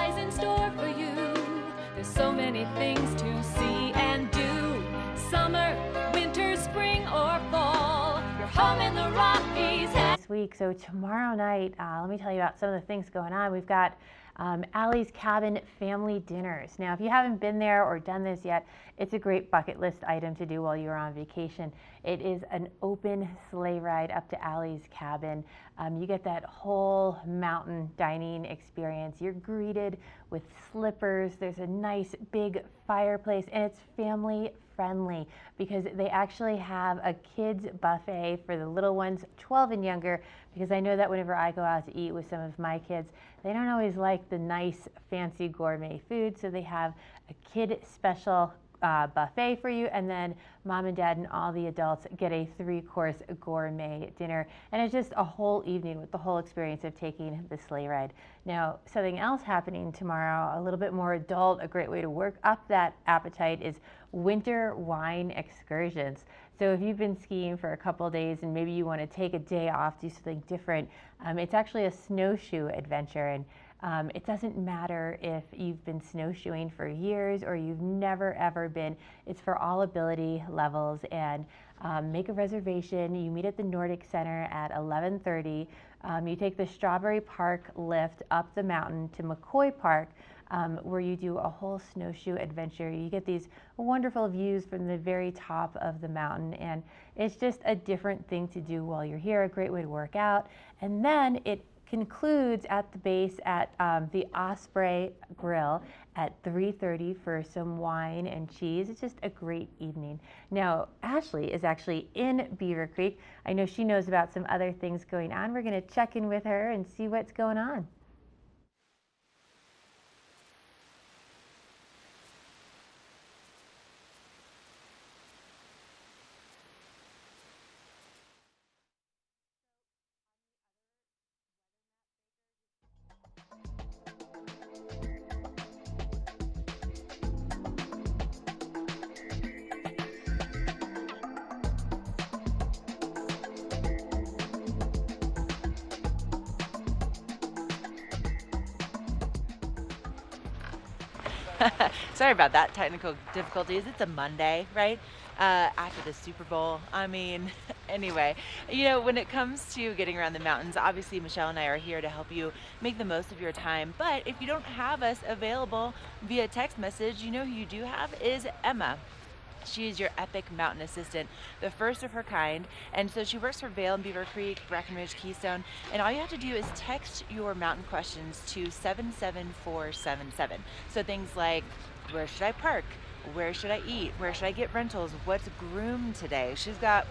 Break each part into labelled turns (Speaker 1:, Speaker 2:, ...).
Speaker 1: lies in store for you. There's so many things to see and do. Summer, winter, spring, or fall. You're home in the Rockies.
Speaker 2: This week, so tomorrow night, let me tell you about some of the things going on. We've got Allie's Cabin family dinners. Now, if you haven't been there or done this yet, it's a great bucket list item to do while you're on vacation. It is an open sleigh ride up to Allie's Cabin. You get that whole mountain dining experience. You're greeted with slippers. There's a nice big fireplace, and it's family friendly because they actually have a kids buffet for the little ones, 12 and younger, because I know that whenever I go out to eat with some of my kids, they don't always like the nice fancy gourmet food, so they have a kid special buffet for you, and then mom and dad and all the adults get a 3-course gourmet dinner, and it's just a whole evening with the whole experience of taking the sleigh ride. Now, something else happening tomorrow, a little bit more adult, a great way to work up that appetite is winter wine excursions. So if you've been skiing for a couple days and maybe you want to take a day off, do something different, it's actually a snowshoe adventure, and it doesn't matter if you've been snowshoeing for years or you've never ever been. It's for all ability levels, and make a reservation. You meet at the Nordic Center at 11:30. You take the Strawberry Park lift up the mountain to McCoy Park, where you do a whole snowshoe adventure. You get these wonderful views from the very top of the mountain, and it's just a different thing to do while you're here, a great way to work out. And then it concludes at the base at the Osprey Grill at 3:30 for some wine and cheese. It's just a great evening. Now, Ashley is actually in Beaver Creek. I know she knows about some other things going on. We're going to check in with her and see what's going on.
Speaker 3: Sorry about that, technical difficulties. It's a Monday, right? After the Super Bowl. I mean, anyway, when it comes to getting around the mountains, obviously Michelle and I are here to help you make the most of your time. But if you don't have us available via text message, who you do have is Emma. She is your epic mountain assistant, the first of her kind. And so she works for Vail and Beaver Creek, Breckenridge, Keystone. And all you have to do is text your mountain questions to 77477. So things like, where should I park? Where should I eat? Where should I get rentals? What's groomed today? She's got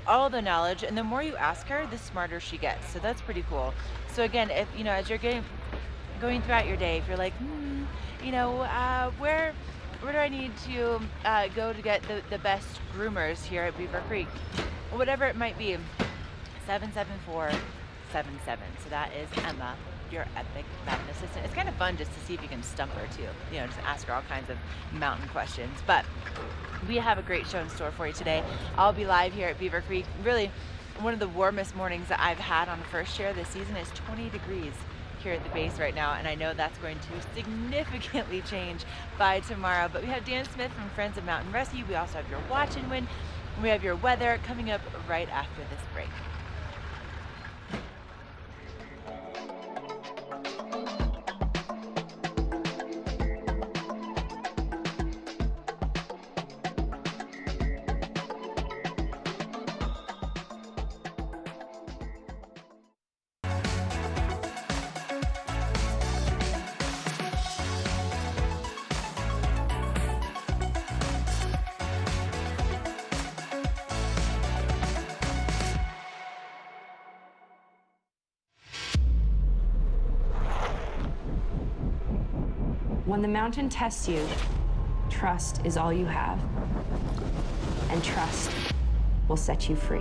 Speaker 3: all the knowledge. And the more you ask her, the smarter she gets. So that's pretty cool. So again, if, as you're going throughout your day, if you're like, where do I need to go to get the best groomers here at Beaver Creek? Whatever it might be, 77477. So that is Emma, your epic mountain assistant. It's kind of fun just to see if you can stump her too. Just ask her all kinds of mountain questions. But we have a great show in store for you today. I'll be live here at Beaver Creek. Really, one of the warmest mornings that I've had on first share this season is 20 degrees. Here at the base right now, and I know that's going to significantly change by tomorrow. But we have Dan Smith from Friends of Mountain Rescue. We also have your watch and win. We have your weather coming up right after this break.
Speaker 4: When the mountain tests you, trust is all you have. And trust will set you free.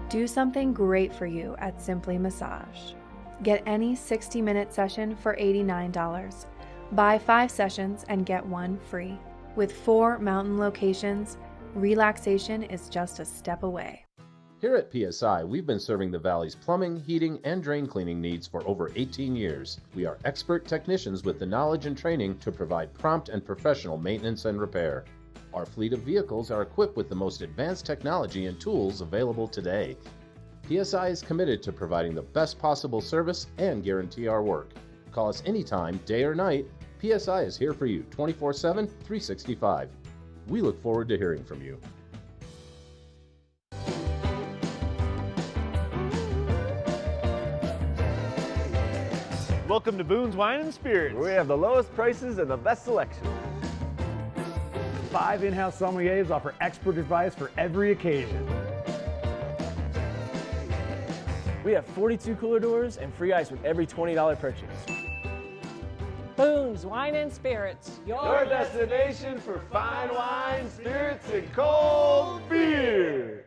Speaker 5: Do something great for you at Simply Massage. Get any 60-minute session for $89. Buy 5 sessions and get 1 free. With 4 mountain locations, relaxation is just a step away.
Speaker 6: Here at PSI, we've been serving the Valley's plumbing, heating, and drain cleaning needs for over 18 years. We are expert technicians with the knowledge and training to provide prompt and professional maintenance and repair. Our fleet of vehicles are equipped with the most advanced technology and tools available today. PSI is committed to providing the best possible service and guarantee our work. Call us anytime, day or night. PSI is here for you 24/7, 365. We look forward to hearing from you.
Speaker 7: Welcome to Boone's Wine and Spirits,
Speaker 8: where we have the lowest prices and the best selection.
Speaker 7: 5 in-house sommeliers offer expert advice for every occasion.
Speaker 9: We have 42 cooler doors and free ice with every $20 purchase.
Speaker 10: Boone's Wine and Spirits,
Speaker 8: your destination for fine wine, spirits, and cold beer.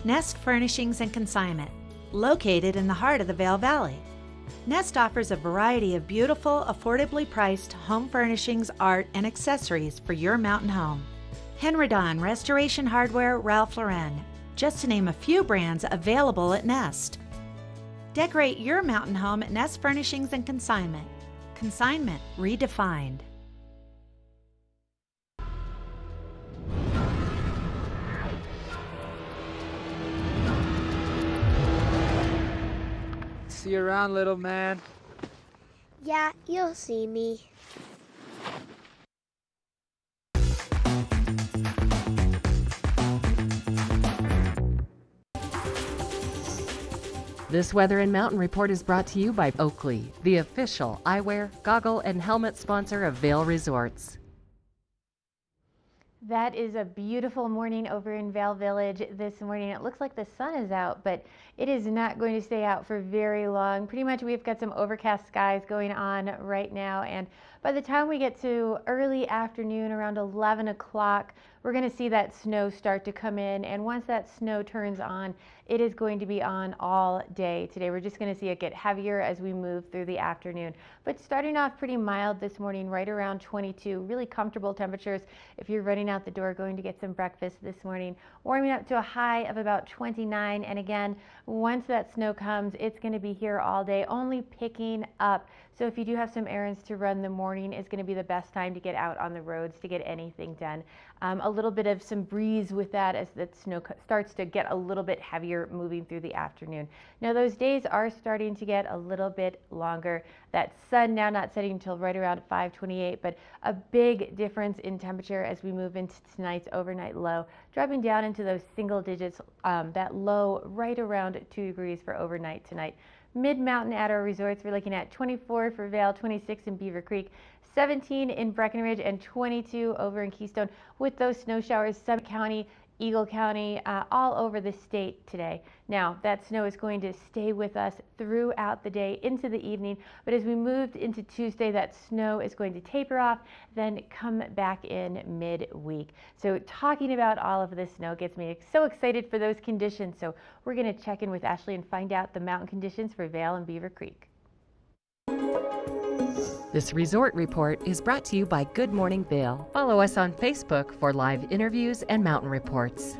Speaker 11: Nest Furnishings and Consignment, located in the heart of the Vail Valley. Nest offers a variety of beautiful, affordably priced home furnishings, art, and accessories for your mountain home. Henredon, Restoration Hardware, Ralph Lauren, just to name a few brands available at Nest. Decorate your mountain home at Nest Furnishings and Consignment. Consignment redefined.
Speaker 10: See you around, little man.
Speaker 12: Yeah, you'll see me.
Speaker 13: This Weather and Mountain Report is brought to you by Oakley, the official eyewear, goggle, and helmet sponsor of Vail Resorts.
Speaker 2: That is a beautiful morning over in Vail Village this morning. It looks like the sun is out, but it is not going to stay out for very long. Pretty much we've got some overcast skies going on right now, and by the time we get to early afternoon, around 11 o'clock, we're going to see that snow start to come in, and once that snow turns on, it is going to be on all day today. We're just going to see it get heavier as we move through the afternoon. But starting off pretty mild this morning, right around 22, really comfortable temperatures if you're running out the door going to get some breakfast this morning. Warming up to a high of about 29, and again, once that snow comes, it's going to be here all day, only picking up. So if you do have some errands to run, the morning is going to be the best time to get out on the roads to get anything done. A little bit of some breeze with that as the snow starts to get a little bit heavier moving through the afternoon. Now those days are starting to get a little bit longer. That sun now not setting until right around 5:28, but a big difference in temperature as we move into tonight's overnight low, dropping down into those single digits, that low right around 2 degrees for overnight tonight. Mid-mountain at our resorts, we're looking at 24 for Vail, 26 in Beaver Creek, 17 in Breckenridge, and 22 over in Keystone, with those snow showers, Summit County, Eagle County, all over the state today. Now, that snow is going to stay with us throughout the day into the evening, but as we moved into Tuesday, that snow is going to taper off, then come back in midweek. So talking about all of this snow gets me so excited for those conditions. So we're going to check in with Ashley and find out the mountain conditions for Vail and Beaver Creek.
Speaker 13: This resort report is brought to you by Good Morning Vail. Follow us on Facebook for live interviews and mountain reports.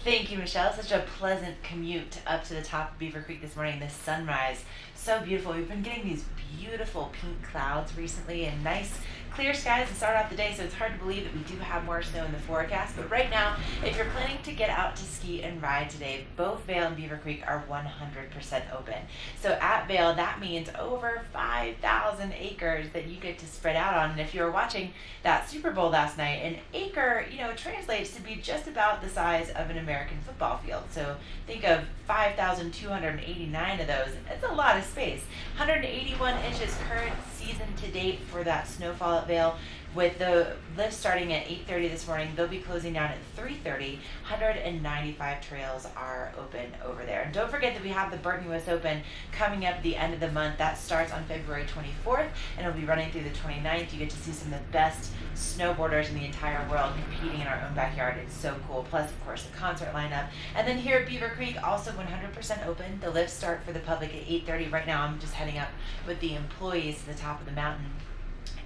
Speaker 3: Thank you, Michelle. Such a pleasant commute up to the top of Beaver Creek this morning. The sunrise, so beautiful. We've been getting these beautiful pink clouds recently and nice clear skies to start off the day, so it's hard to believe that we do have more snow in the forecast. But right now, if you're planning to get out to ski and ride today, both Vail and Beaver Creek are 100% open. So at Vail, that means over 5,000 acres that you get to spread out on. And if you were watching that Super Bowl last night, an acre, translates to be just about the size of an American football field. So think of 5,289 of those. It's a lot of space. 181 inches current season to date for that snowfall at Vail. With the lift starting at 8:30 this morning, they'll be closing down at 3:30. 195 trails are open over there. And don't forget that we have the Burton US Open coming up at the end of the month. That starts on February 24th and it'll be running through the 29th. You get to see some of the best snowboarders in the entire world competing in our own backyard. It's so cool. Plus, of course, the concert lineup. And then here at Beaver Creek, also 100% open. The lifts start for the public at 8:30. Right now, I'm just heading up with the employees to the top of the mountain.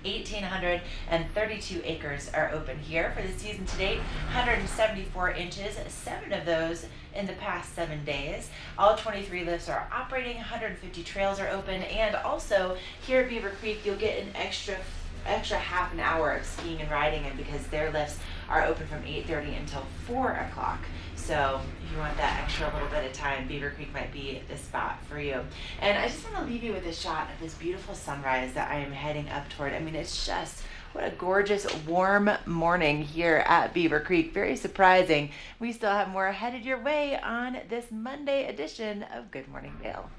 Speaker 3: 1,832 acres are open here for the season to date. 174 inches, 7 of those in the past 7 days. All 23 lifts are operating. 150 trails are open, and also here at Beaver Creek, you'll get an extra half an hour of skiing and riding, and because their lifts are open from 8:30 until 4 o'clock. So if you want that extra little bit of time, Beaver Creek might be the spot for you. And I just want to leave you with a shot of this beautiful sunrise that I am heading up toward. I mean, it's just, what a gorgeous warm morning here at Beaver Creek. Very surprising. We still have more headed your way on this Monday edition of Good Morning Vail.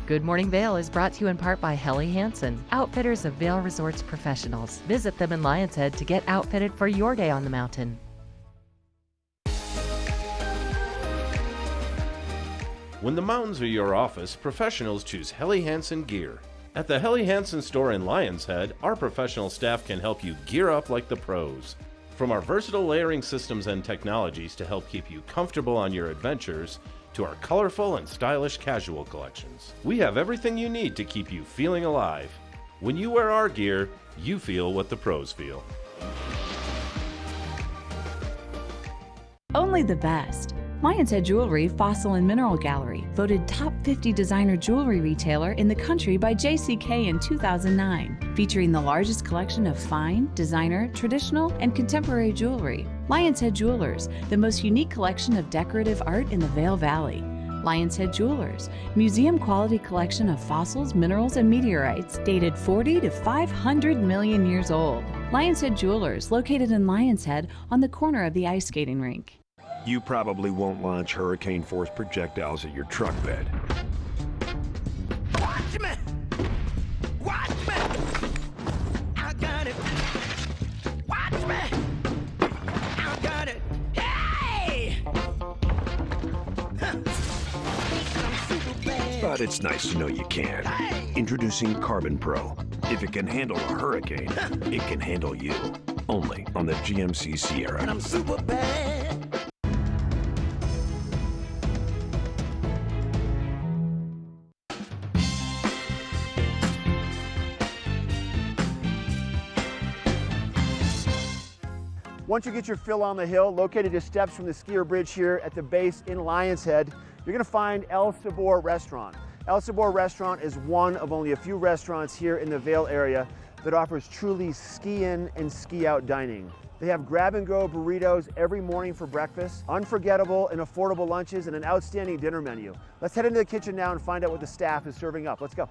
Speaker 13: Good Morning Vail is brought to you in part by Helly Hansen, outfitters of Vail Resorts professionals. Visit them in Lion's Head to get outfitted for your day on the mountain.
Speaker 6: When the mountains are your office, professionals choose Helly Hansen gear. At the Helly Hansen store in Lion's Head, our professional staff can help you gear up like the pros. From our versatile layering systems and technologies to help keep you comfortable on your adventures, to our colorful and stylish casual collections, we have everything you need to keep you feeling alive. When you wear our gear, you feel what the pros feel.
Speaker 14: Only the best. Lion's Head Jewelry Fossil and Mineral Gallery, voted top 50 designer jewelry retailer in the country by JCK in 2009, featuring the largest collection of fine, designer, traditional, and contemporary jewelry. Lion's Head Jewelers, the most unique collection of decorative art in the Vail Valley. Lion's Head Jewelers, museum quality collection of fossils, minerals, and meteorites dated 40 to 500 million years old. Lion's Head Jewelers, located in Lion's Head on the corner of the ice skating rink.
Speaker 15: You probably won't launch hurricane-force projectiles at your truck bed.
Speaker 16: Watch me! Watch me! I got it! Watch me! I got it! Hey!
Speaker 15: But it's nice to know you can. Introducing Carbon Pro. If it can handle a hurricane, it can handle you. Only on the GMC Sierra.
Speaker 16: And I'm super bad.
Speaker 7: Once you get your fill on the hill, located just steps from the skier bridge here at the base in Lion's Head, you're gonna find El Sabor Restaurant. El Sabor Restaurant is one of only a few restaurants here in the Vail area that offers truly ski-in and ski-out dining. They have grab-and-go burritos every morning for breakfast, unforgettable and affordable lunches, and an outstanding dinner menu. Let's head into the kitchen now and find out what the staff is serving up. Let's go.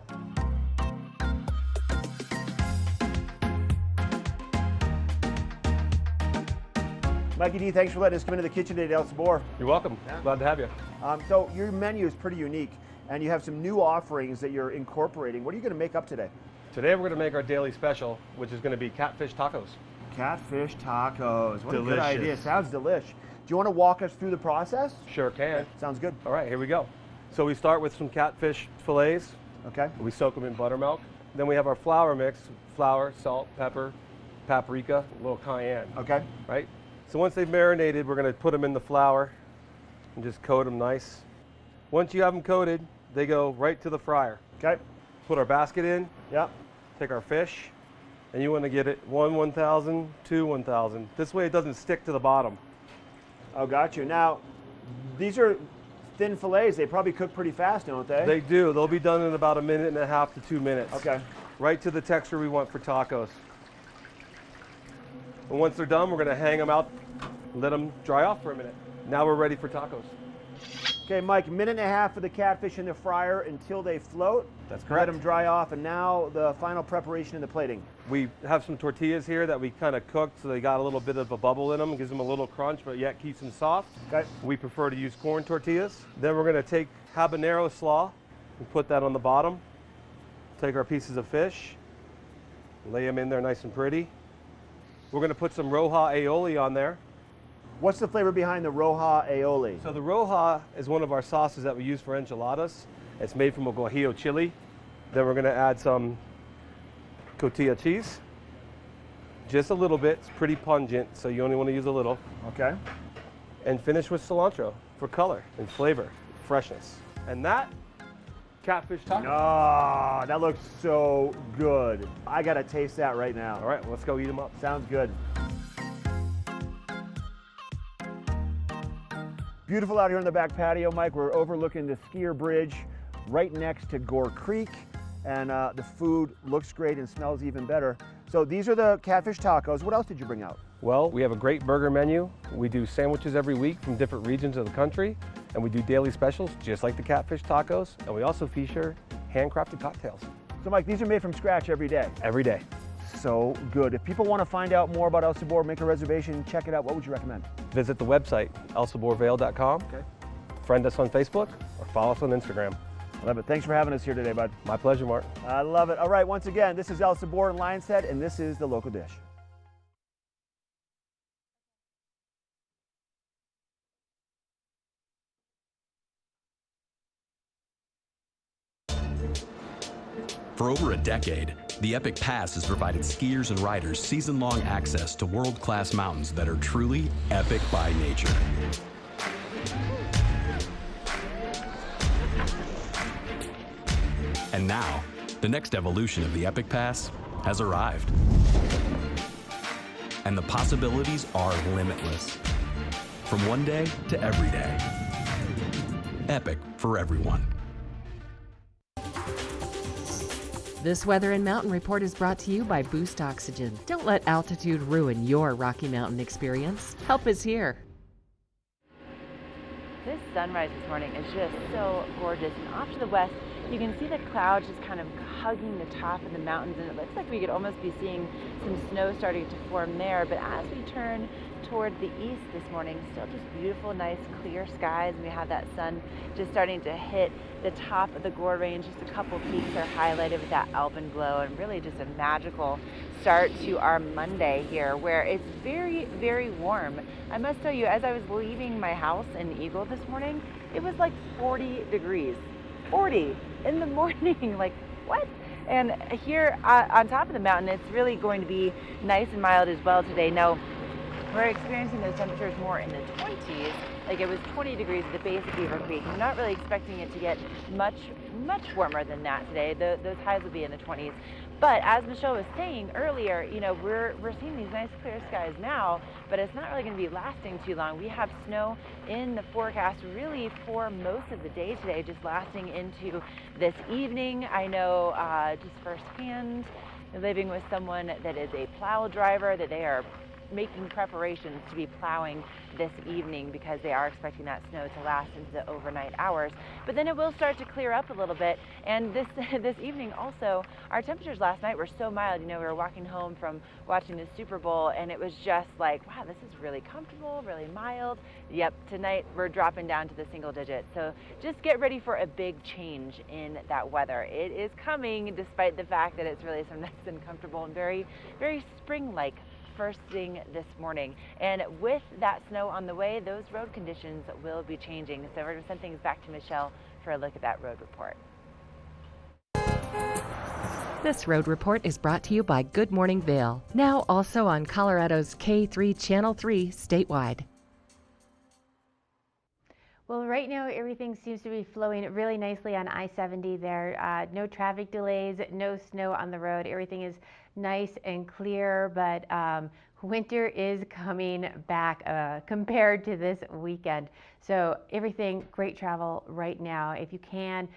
Speaker 7: Mikey D, thanks for letting us come into the kitchen today at El Sabor.
Speaker 8: You're welcome. Glad to have you.
Speaker 7: So your menu is pretty unique, and you have some new offerings that you're incorporating. What are you going to make up today?
Speaker 8: Today we're going to make our daily special, which is going to be catfish tacos.
Speaker 7: Catfish tacos. What
Speaker 8: Delicious.
Speaker 7: a good idea. Sounds delish. Do you want to walk us through the process?
Speaker 8: Sure can.
Speaker 7: Okay, sounds good.
Speaker 8: All right, here we go. So we start with some catfish fillets.
Speaker 7: Okay.
Speaker 8: We soak them in buttermilk. Then we have our flour mix: flour, salt, pepper, paprika, a little cayenne.
Speaker 7: Okay.
Speaker 8: Right? So once they've marinated, we're going to put them in the flour and just coat them nice. Once you have them coated, they go right to the fryer.
Speaker 7: Okay.
Speaker 8: Put our basket in.
Speaker 7: Yep.
Speaker 8: Take our fish, and you want to get it 1,000, 1,000. This way it doesn't stick to the bottom.
Speaker 7: Oh, got you. Now, these are thin fillets. They probably cook pretty fast, don't they?
Speaker 8: They do. They'll be done in about 1.5 to 2 minutes.
Speaker 7: Okay.
Speaker 8: Right to the texture we want for tacos. And once they're done, we're going to hang them out, let them dry off for a minute. Now we're ready for tacos.
Speaker 7: Okay, Mike, minute and a half for the catfish in the fryer until they float.
Speaker 8: That's
Speaker 7: Let
Speaker 8: correct.
Speaker 7: them dry off, and now the final preparation in the plating.
Speaker 8: We have some tortillas here that we kind of cooked so they got a little bit of a bubble in them, gives them a little crunch, but yet keeps them soft.
Speaker 7: Okay.
Speaker 8: We prefer to use corn tortillas. Then we're going to take habanero slaw and put that on the bottom. Take our pieces of fish, lay them in there nice and pretty. We're going to put some roja aioli on there.
Speaker 7: What's the flavor behind the roja aioli?
Speaker 8: So the roja is one of our sauces that we use for enchiladas. It's made from a guajillo chili. Then we're going to add some cotija cheese. Just a little bit. It's pretty pungent, so you only want to use a little.
Speaker 7: Okay.
Speaker 8: And finish with cilantro for color and flavor, freshness. And that, catfish taco.
Speaker 7: Oh, that looks so good. I got to taste that right now.
Speaker 8: All right, well, let's go eat them up.
Speaker 7: Sounds good. Beautiful out here on the back patio, Mike. We're overlooking the skier bridge right next to Gore Creek, and the food looks great and smells even better. So these are the catfish tacos. What else did you bring out?
Speaker 8: Well, we have a great burger menu. We do sandwiches every week from different regions of the country, and we do daily specials just like the catfish tacos, and we also feature handcrafted cocktails.
Speaker 7: So Mike, these are made from scratch every day.
Speaker 8: Every day.
Speaker 7: So good. If people want to find out more about El Sabor, make a reservation, check it out, what would you recommend?
Speaker 8: Visit the website, elsaborvale.com.
Speaker 7: Okay.
Speaker 8: Friend us on Facebook or follow us on Instagram.
Speaker 7: I love it. Thanks for having us here today, bud.
Speaker 8: My pleasure, Mark.
Speaker 7: I love it. All right, once again, this is El Sabor in Lion's Head, and this is the local dish.
Speaker 17: For over a decade, the Epic Pass has provided skiers and riders season-long access to world-class mountains that are truly epic by nature. And now, the next evolution of the Epic Pass has arrived. And the possibilities are limitless. From one day to every day. Epic for everyone.
Speaker 13: This Weather and Mountain Report is brought to you by Boost Oxygen. Don't let altitude ruin your Rocky Mountain experience. Help is here.
Speaker 3: This sunrise this morning is just so gorgeous, and off to the west you can see the clouds just kind of hugging the top of the mountains, and it looks like we could almost be seeing some snow starting to form there. But as we turn toward the east this morning, still just beautiful, nice, clear skies, and we have that sun just starting to hit the top of the Gore Range. Just a couple peaks are highlighted with that alpenglow, and really just a magical start to our Monday here, where it's very, very warm. I must tell you, as I was leaving my house in Eagle this morning, it was like 40 degrees. 40 in the morning, like what? And here on top of the mountain, it's really going to be nice and mild as well today. Now, we're experiencing those temperatures more in the 20s, like it was 20 degrees at the base of Beaver Creek. I'm not really expecting it to get much warmer than that today. Those highs will be in the 20s. But as Michelle was saying earlier, you know, we're seeing these nice clear skies now, but it's not really going to be lasting too long. We have snow in the forecast really for most of the day today, just lasting into this evening. I know just firsthand, living with someone that is a plow driver, that they are making preparations to be plowing this evening because they are expecting that snow to last into the overnight hours. But then it will start to clear up a little bit, and this evening also, our temperatures last night were so mild. You know, we were walking home from watching the Super Bowl, and it was just like, wow, this is really comfortable, really mild. Yep, tonight we're dropping down to the single digits. So just get ready for a big change in that weather. It is coming, despite the fact that it's really so nice and comfortable and very, very spring-like first thing this morning. And with that snow on the way, those road conditions will be changing. So we're going to send things back to Michelle for a look at that road report.
Speaker 13: This road report is brought to you by Good Morning Vail, now also on Colorado's K3 Channel 3 statewide.
Speaker 2: Well, right now everything seems to be flowing really nicely on I-70 there. No traffic delays, no snow on the road. Everything is nice and clear, but winter is coming back compared to this weekend. So everything, great travel right now. If you can,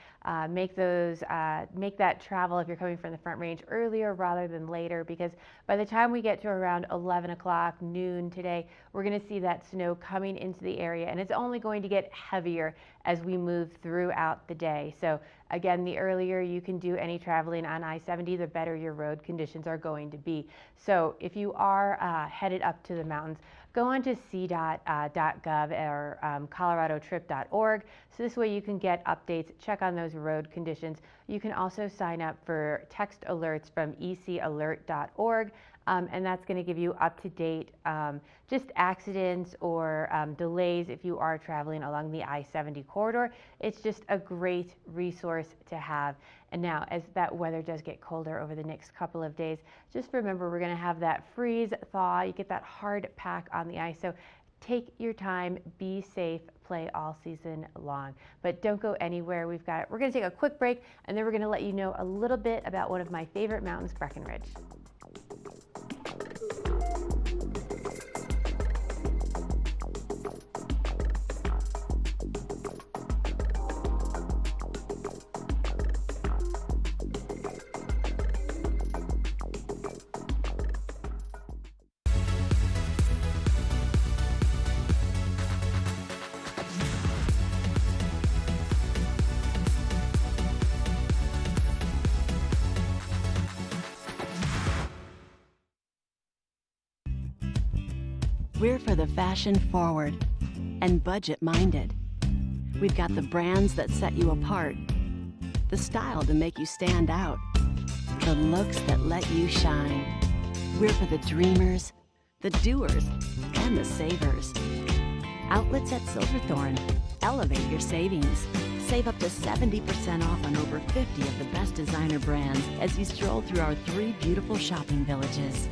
Speaker 2: make that travel if you're coming from the Front Range earlier rather than later, because by the time we get to around 11 o'clock, noon today, we're going to see that snow coming into the area, and it's only going to get heavier as we move throughout the day. So again, the earlier you can do any traveling on I-70, the better your road conditions are going to be. So if you are headed up to the mountains, go on to cdot.gov or coloradotrip.org. So this way you can get updates, check on those road conditions. You can also sign up for text alerts from ecalert.org. And that's going to give you up-to-date just accidents or delays if you are traveling along the I-70 corridor. It's just a great resource to have. And now, as that weather does get colder over the next couple of days, just remember we're going to have that freeze thaw. You get that hard pack on the ice. So take your time, be safe, play all season long. But don't go anywhere. We're going to take a quick break, and then we're going to let you know a little bit about one of my favorite mountains, Breckenridge.
Speaker 18: We're for the fashion forward and budget minded. We've got the brands that set you apart, the style to make you stand out, the looks that let you shine. We're for the dreamers, the doers, and the savers. Outlets at Silverthorne. Elevate your savings. Save up to 70% off on over 50 of the best designer brands as you stroll through our 3 beautiful shopping villages.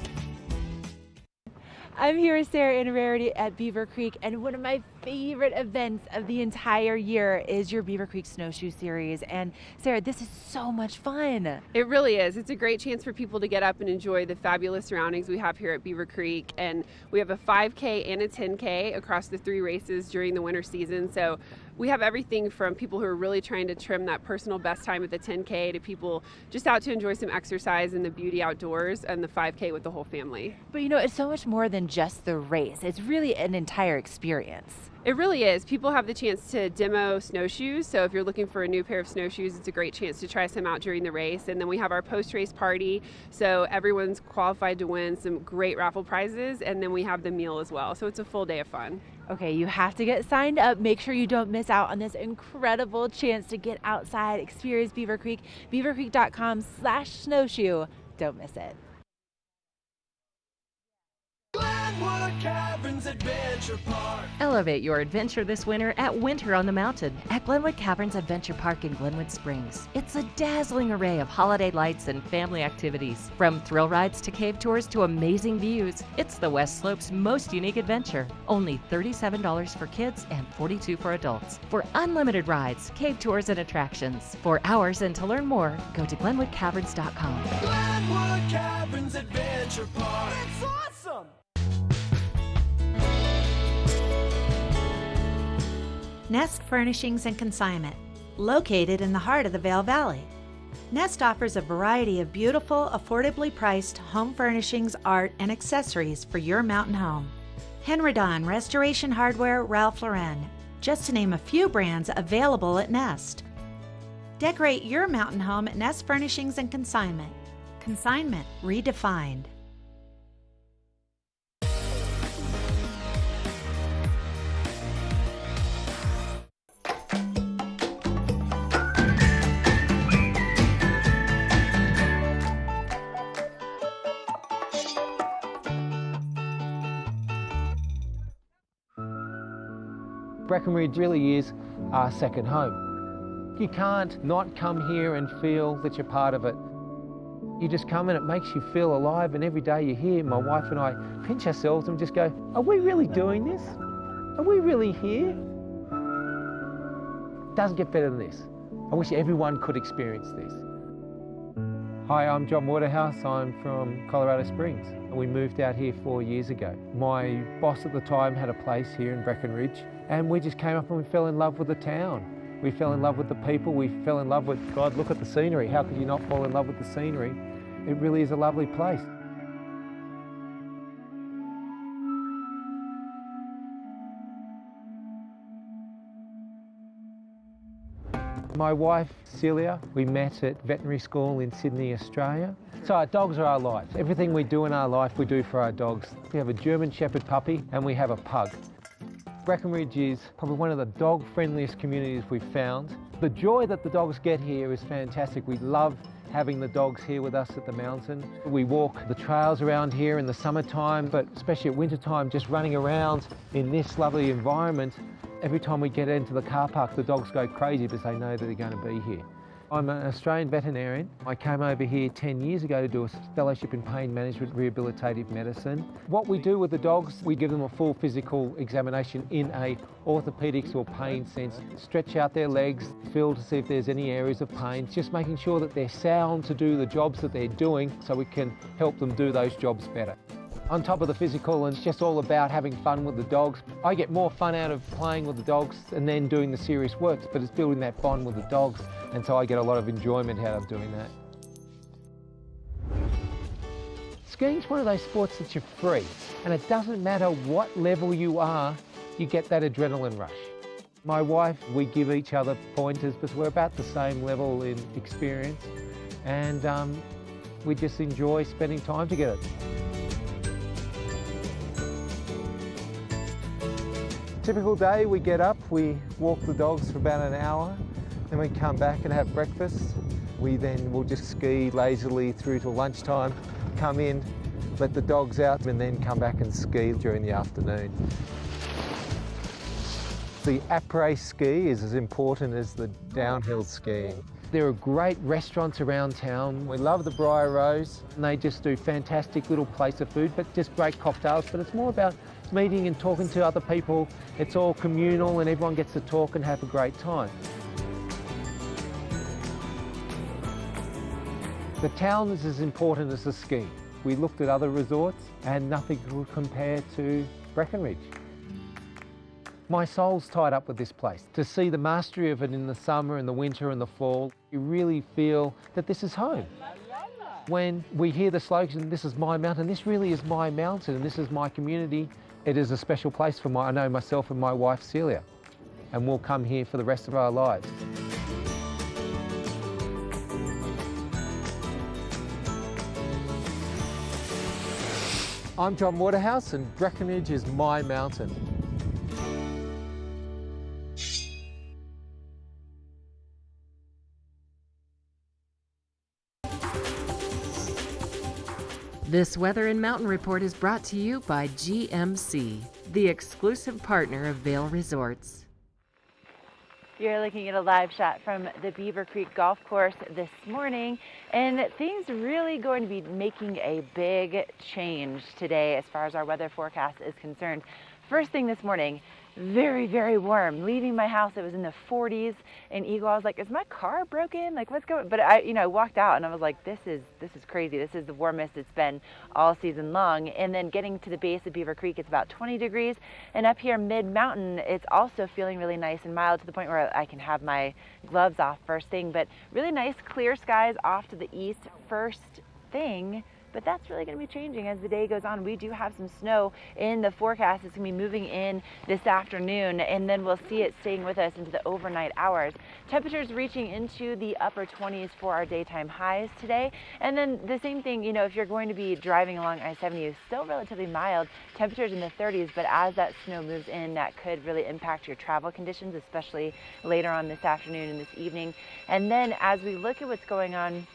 Speaker 3: I'm here with Sarah and Rarity at Beaver Creek, and one of my favorite events of the entire year is your Beaver Creek Snowshoe Series. And Sarah, this is so much fun.
Speaker 19: It really is. It's a great chance for people to get up and enjoy the fabulous surroundings we have here at Beaver Creek. And we have a 5K and a 10K across the 3 races during the winter season. So we have everything from people who are really trying to trim that personal best time at the 10K to people just out to enjoy some exercise in the beauty outdoors, and the 5K with the whole family.
Speaker 3: But you know, it's so much more than just the race. It's really an entire experience.
Speaker 19: It really is. People have the chance to demo snowshoes. So if you're looking for a new pair of snowshoes, it's a great chance to try some out during the race. And then we have our post-race party. So everyone's qualified to win some great raffle prizes. And then we have the meal as well. So it's a full day of fun.
Speaker 3: Okay, you have to get signed up. Make sure you don't miss out on this incredible chance to get outside, experience Beaver Creek, beavercreek.com/snowshoe. Don't miss it.
Speaker 13: Elevate your adventure this winter at Winter on the Mountain at Glenwood Caverns Adventure Park in Glenwood Springs. It's a dazzling array of holiday lights and family activities. From thrill rides to cave tours to amazing views, it's the West Slope's most unique adventure. Only $37 for kids and $42 for adults. For unlimited rides, cave tours, and attractions. For hours and to learn more, go to GlenwoodCaverns.com.
Speaker 16: Glenwood Caverns Adventure Park. It's awesome!
Speaker 11: Nest Furnishings and Consignment, located in the heart of the Vail Valley. Nest offers a variety of beautiful, affordably priced home furnishings, art, and accessories for your mountain home. Henredon, Restoration Hardware, Ralph Lauren, just to name a few brands available at Nest. Decorate your mountain home at Nest Furnishings and Consignment. Consignment redefined.
Speaker 20: Breckenridge really is our second home. You can't not come here and feel that you're part of it. You just come and it makes you feel alive, and every day you're here, my wife and I pinch ourselves and just go, are we really doing this? Are we really here? Doesn't get better than this. I wish everyone could experience this. Hi, I'm John Waterhouse. I'm from Colorado Springs. We moved out here 4 years ago. My boss at the time had a place here in Breckenridge, and we just came up and we fell in love with the town. We fell in love with the people. We fell in love with, God, look at the scenery. How could you not fall in love with the scenery? It really is a lovely place. My wife, Celia, we met at veterinary school in Sydney, Australia. So our dogs are our life. Everything we do in our life, we do for our dogs. We have a German Shepherd puppy and we have a pug. Breckenridge is probably one of the dog-friendliest communities we've found. The joy that the dogs get here is fantastic. We love having the dogs here with us at the mountain. We walk the trails around here in the summertime, but especially at wintertime, just running around in this lovely environment. Every time we get into the car park, the dogs go crazy because they know that they're going to be here. I'm an Australian veterinarian. I came over here 10 years ago to do a fellowship in pain management rehabilitative medicine. What we do with the dogs, we give them a full physical examination in a orthopedics or pain sense. Stretch out their legs, feel to see if there's any areas of pain, just making sure that they're sound to do the jobs that they're doing so we can help them do those jobs better. On top of the physical, and it's just all about having fun with the dogs. I get more fun out of playing with the dogs and then doing the serious works, but it's building that bond with the dogs, and so I get a lot of enjoyment out of doing that. Skiing's one of those sports that you're free, and it doesn't matter what level you are, you get that adrenaline rush. My wife, we give each other pointers because we're about the same level in experience, and we just enjoy spending time together. Typical day, we get up, we walk the dogs for about an hour, then we come back and have breakfast. We then will just ski lazily through till lunchtime, come in, let the dogs out, and then come back and ski during the afternoon. The après ski is as important as the downhill skiing. There are great restaurants around town. We love the Briar Rose, and they just do fantastic little plates of food, but just great cocktails. But it's more about meeting and talking to other people. It's all communal and everyone gets to talk and have a great time. The town is as important as the ski. We looked at other resorts and nothing could compare to Breckenridge. My soul's tied up with this place. To see the mastery of it in the summer and the winter and the fall, you really feel that this is home. When we hear the slogan, "This is my mountain," this really is my mountain and this is my community. It is a special place for I know myself and my wife Celia, and we'll come here for the rest of our lives. I'm John Waterhouse and Breckenridge is my mountain.
Speaker 13: This Weather and Mountain Report is brought to you by GMC, the exclusive partner of Vail Resorts.
Speaker 3: You're looking at a live shot from the Beaver Creek Golf Course this morning, and things really going to be making a big change today as far as our weather forecast is concerned. First thing this morning, very, very warm. Leaving my house, it was in the 40s in Eagle. I was like, is my car broken? Like, what's going on? But I walked out and I was like, this is crazy. This is the warmest it's been all season long. And then getting to the base of Beaver Creek, it's about 20 degrees. And up here mid-mountain, it's also feeling really nice and mild to the point where I can have my gloves off first thing. But really nice clear skies off to the east first thing. But that's really going to be changing as the day goes on. We do have some snow in the forecast. It's going to be moving in this afternoon, and then we'll see it staying with us into the overnight hours. Temperatures reaching into the upper 20s for our daytime highs today. And then the same thing, you know, if you're going to be driving along I-70, still relatively mild. Temperatures in the 30s, but as that snow moves in, that could really impact your travel conditions, especially later on this afternoon and this evening. And then as we look at what's going on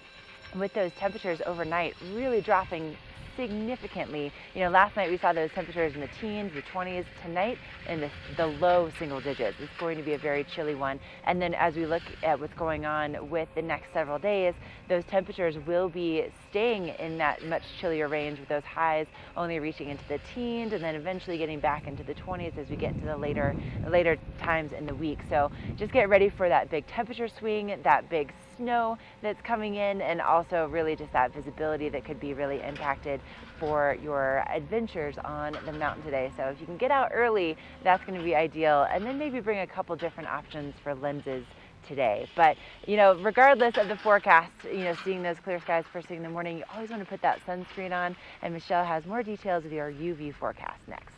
Speaker 3: with those temperatures overnight, really dropping significantly. You know, last night we saw those temperatures in the teens, the 20s. Tonight in the low single digits. It's going to be a very chilly one. And then as we look at what's going on with the next several days, those temperatures will be staying in that much chillier range, with those highs only reaching into the teens and then eventually getting back into the 20s as we get into the later times in the week. So just get ready for that big temperature swing, that big snow that's coming in, and also really just that visibility that could be really impacted for your adventures on the mountain today. So if you can get out early, that's going to be ideal, and then maybe bring a couple different options for lenses today. But you know, regardless of the forecast, you know, seeing those clear skies first thing in the morning, you always want to put that sunscreen on, and Michelle has more details of your UV forecast next.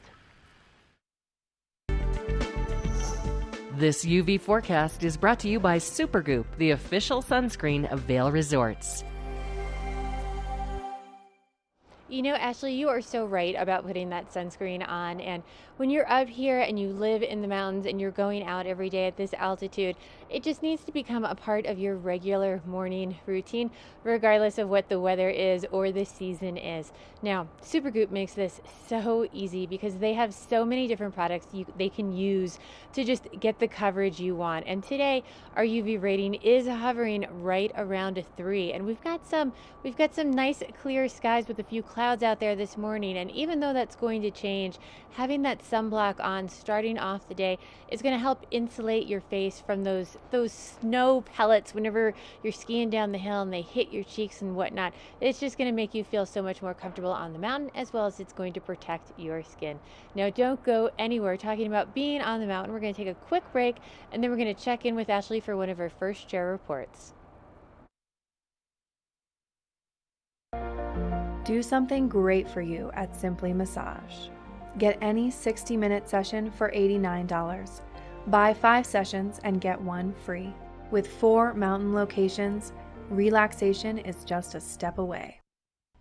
Speaker 13: This UV forecast is brought to you by Supergoop, the official sunscreen of Vail Resorts.
Speaker 2: You know, Ashley, you are so right about putting that sunscreen on. And when you're up here and you live in the mountains and you're going out every day at this altitude, it just needs to become a part of your regular morning routine, regardless of what the weather is or the season is. Now, Supergoop makes this so easy because they have so many different products they can use to just get the coverage you want. And today, our UV rating is hovering right around a 3. And we've got some nice clear skies with a few clouds out there this morning. And even though that's going to change, having that sunblock on starting off the day is going to help insulate your face from those snow pellets whenever you're skiing down the hill and they hit your cheeks and whatnot. It's just going to make you feel so much more comfortable on the mountain, as well as it's going to protect your skin. Now, don't go anywhere. Talking about being on the mountain, we're going to take a quick break, and then we're going to check in with Ashley for one of her first share reports.
Speaker 5: Do something great for you at Simply Massage. Get any 60-minute session for $89. Buy 5 sessions and get 1 free. With 4 mountain locations, relaxation is just a step away.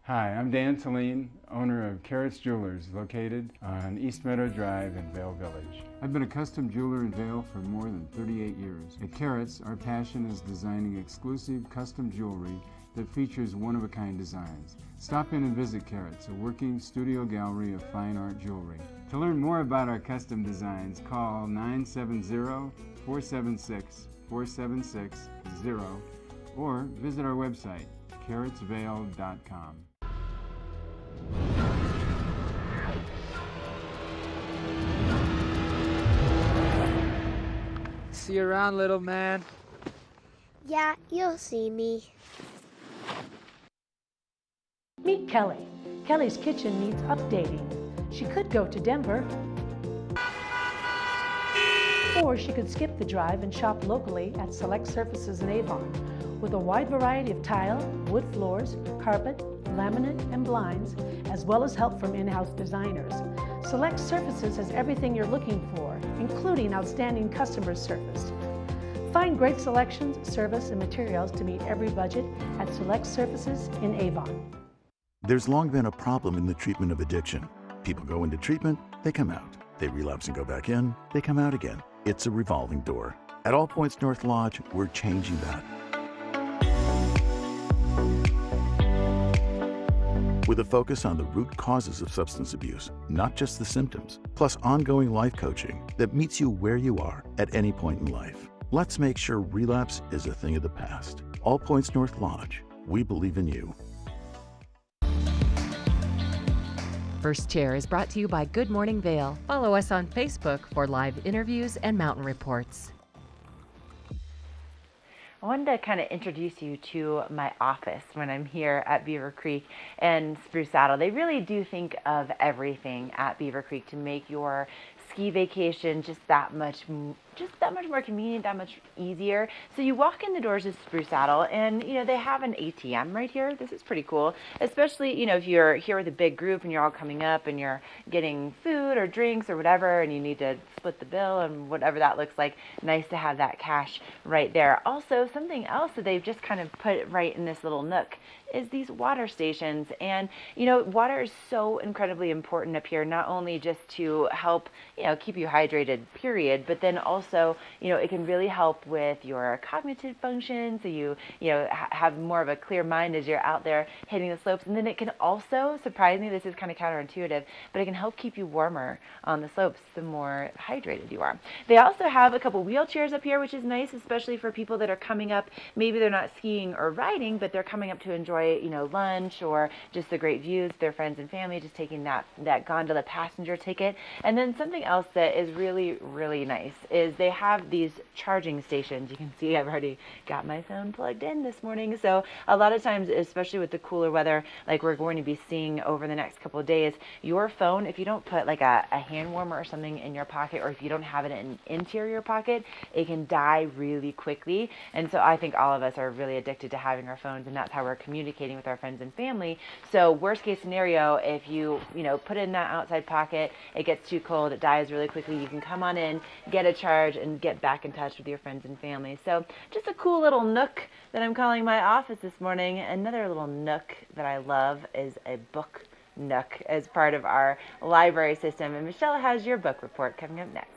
Speaker 21: Hi, I'm Dan Saline, owner of Carrots Jewelers, located on East Meadow Drive in Vail Village. I've been a custom jeweler in Vail for more than 38 years. At Carrots, our passion is designing exclusive custom jewelry that features one-of-a-kind designs. Stop in and visit Carrots, a working studio gallery of fine art jewelry. To learn more about our custom designs, call 970-476-4760 or visit our website, carrotsvail.com.
Speaker 10: See you around, little man.
Speaker 12: Yeah, you'll see me.
Speaker 22: Meet Kelly. Kelly's kitchen needs updating. She could go to Denver, or she could skip the drive and shop locally at Select Surfaces in Avon. With a wide variety of tile, wood floors, carpet, laminate, and blinds, as well as help from in-house designers. Select Surfaces has everything you're looking for, including outstanding customer service. Find great selections, service, and materials to meet every budget at Select Surfaces in Avon.
Speaker 23: There's long been a problem in the treatment of addiction. People go into treatment, they come out. They relapse and go back in, they come out again. It's a revolving door. At All Points North Lodge, we're changing that. With a focus on the root causes of substance abuse, not just the symptoms, plus ongoing life coaching that meets you where you are at any point in life. Let's make sure relapse is a thing of the past. All Points North Lodge, we believe in you.
Speaker 13: First Chair is brought to you by Good Morning Vail. Follow us on Facebook for live interviews and mountain reports.
Speaker 3: I wanted to kind of introduce you to my office when I'm here at Beaver Creek and Spruce Saddle. They really do think of everything at Beaver Creek to make your ski vacation just that much more convenient, that much easier. So you walk in the doors of Spruce Saddle and, you know, they have an ATM right here. This is pretty cool, especially, you know, if you're here with a big group and you're all coming up and you're getting food or drinks or whatever and you need to split the bill and whatever that looks like. Nice to have that cash right there. Also, something else that they've just kind of put right in this little nook is these water stations. And, you know, water is so incredibly important up here, not only just to help, you know, keep you hydrated, period, but then also also, it can really help with your cognitive function, so you have more of a clear mind as you're out there hitting the slopes. And then it can also, surprisingly, this is kind of counterintuitive, but it can help keep you warmer on the slopes the more hydrated you are. They also have a couple wheelchairs up here, which is nice, especially for people that are coming up. Maybe they're not skiing or riding, but they're coming up to enjoy, lunch or just the great views, their friends and family, just taking that gondola passenger ticket. And then something else that is really, really nice is they have these charging stations. You can see I've already got my phone plugged in this morning. So a lot of times, especially with the cooler weather like we're going to be seeing over the next couple of days, your phone, if you don't put like a hand warmer or something in your pocket, or if you don't have it in an interior pocket, it can die really quickly. And so I think all of us are really addicted to having our phones, and that's how we're communicating with our friends and family. So worst case scenario, if you put it in that outside pocket, it gets too cold, it dies really quickly, you can come on in, get a charge, and get back in touch with your friends and family. So just a cool little nook that I'm calling my office this morning. Another little nook that I love is a book nook as part of our library system. And Michelle has your book report coming up next.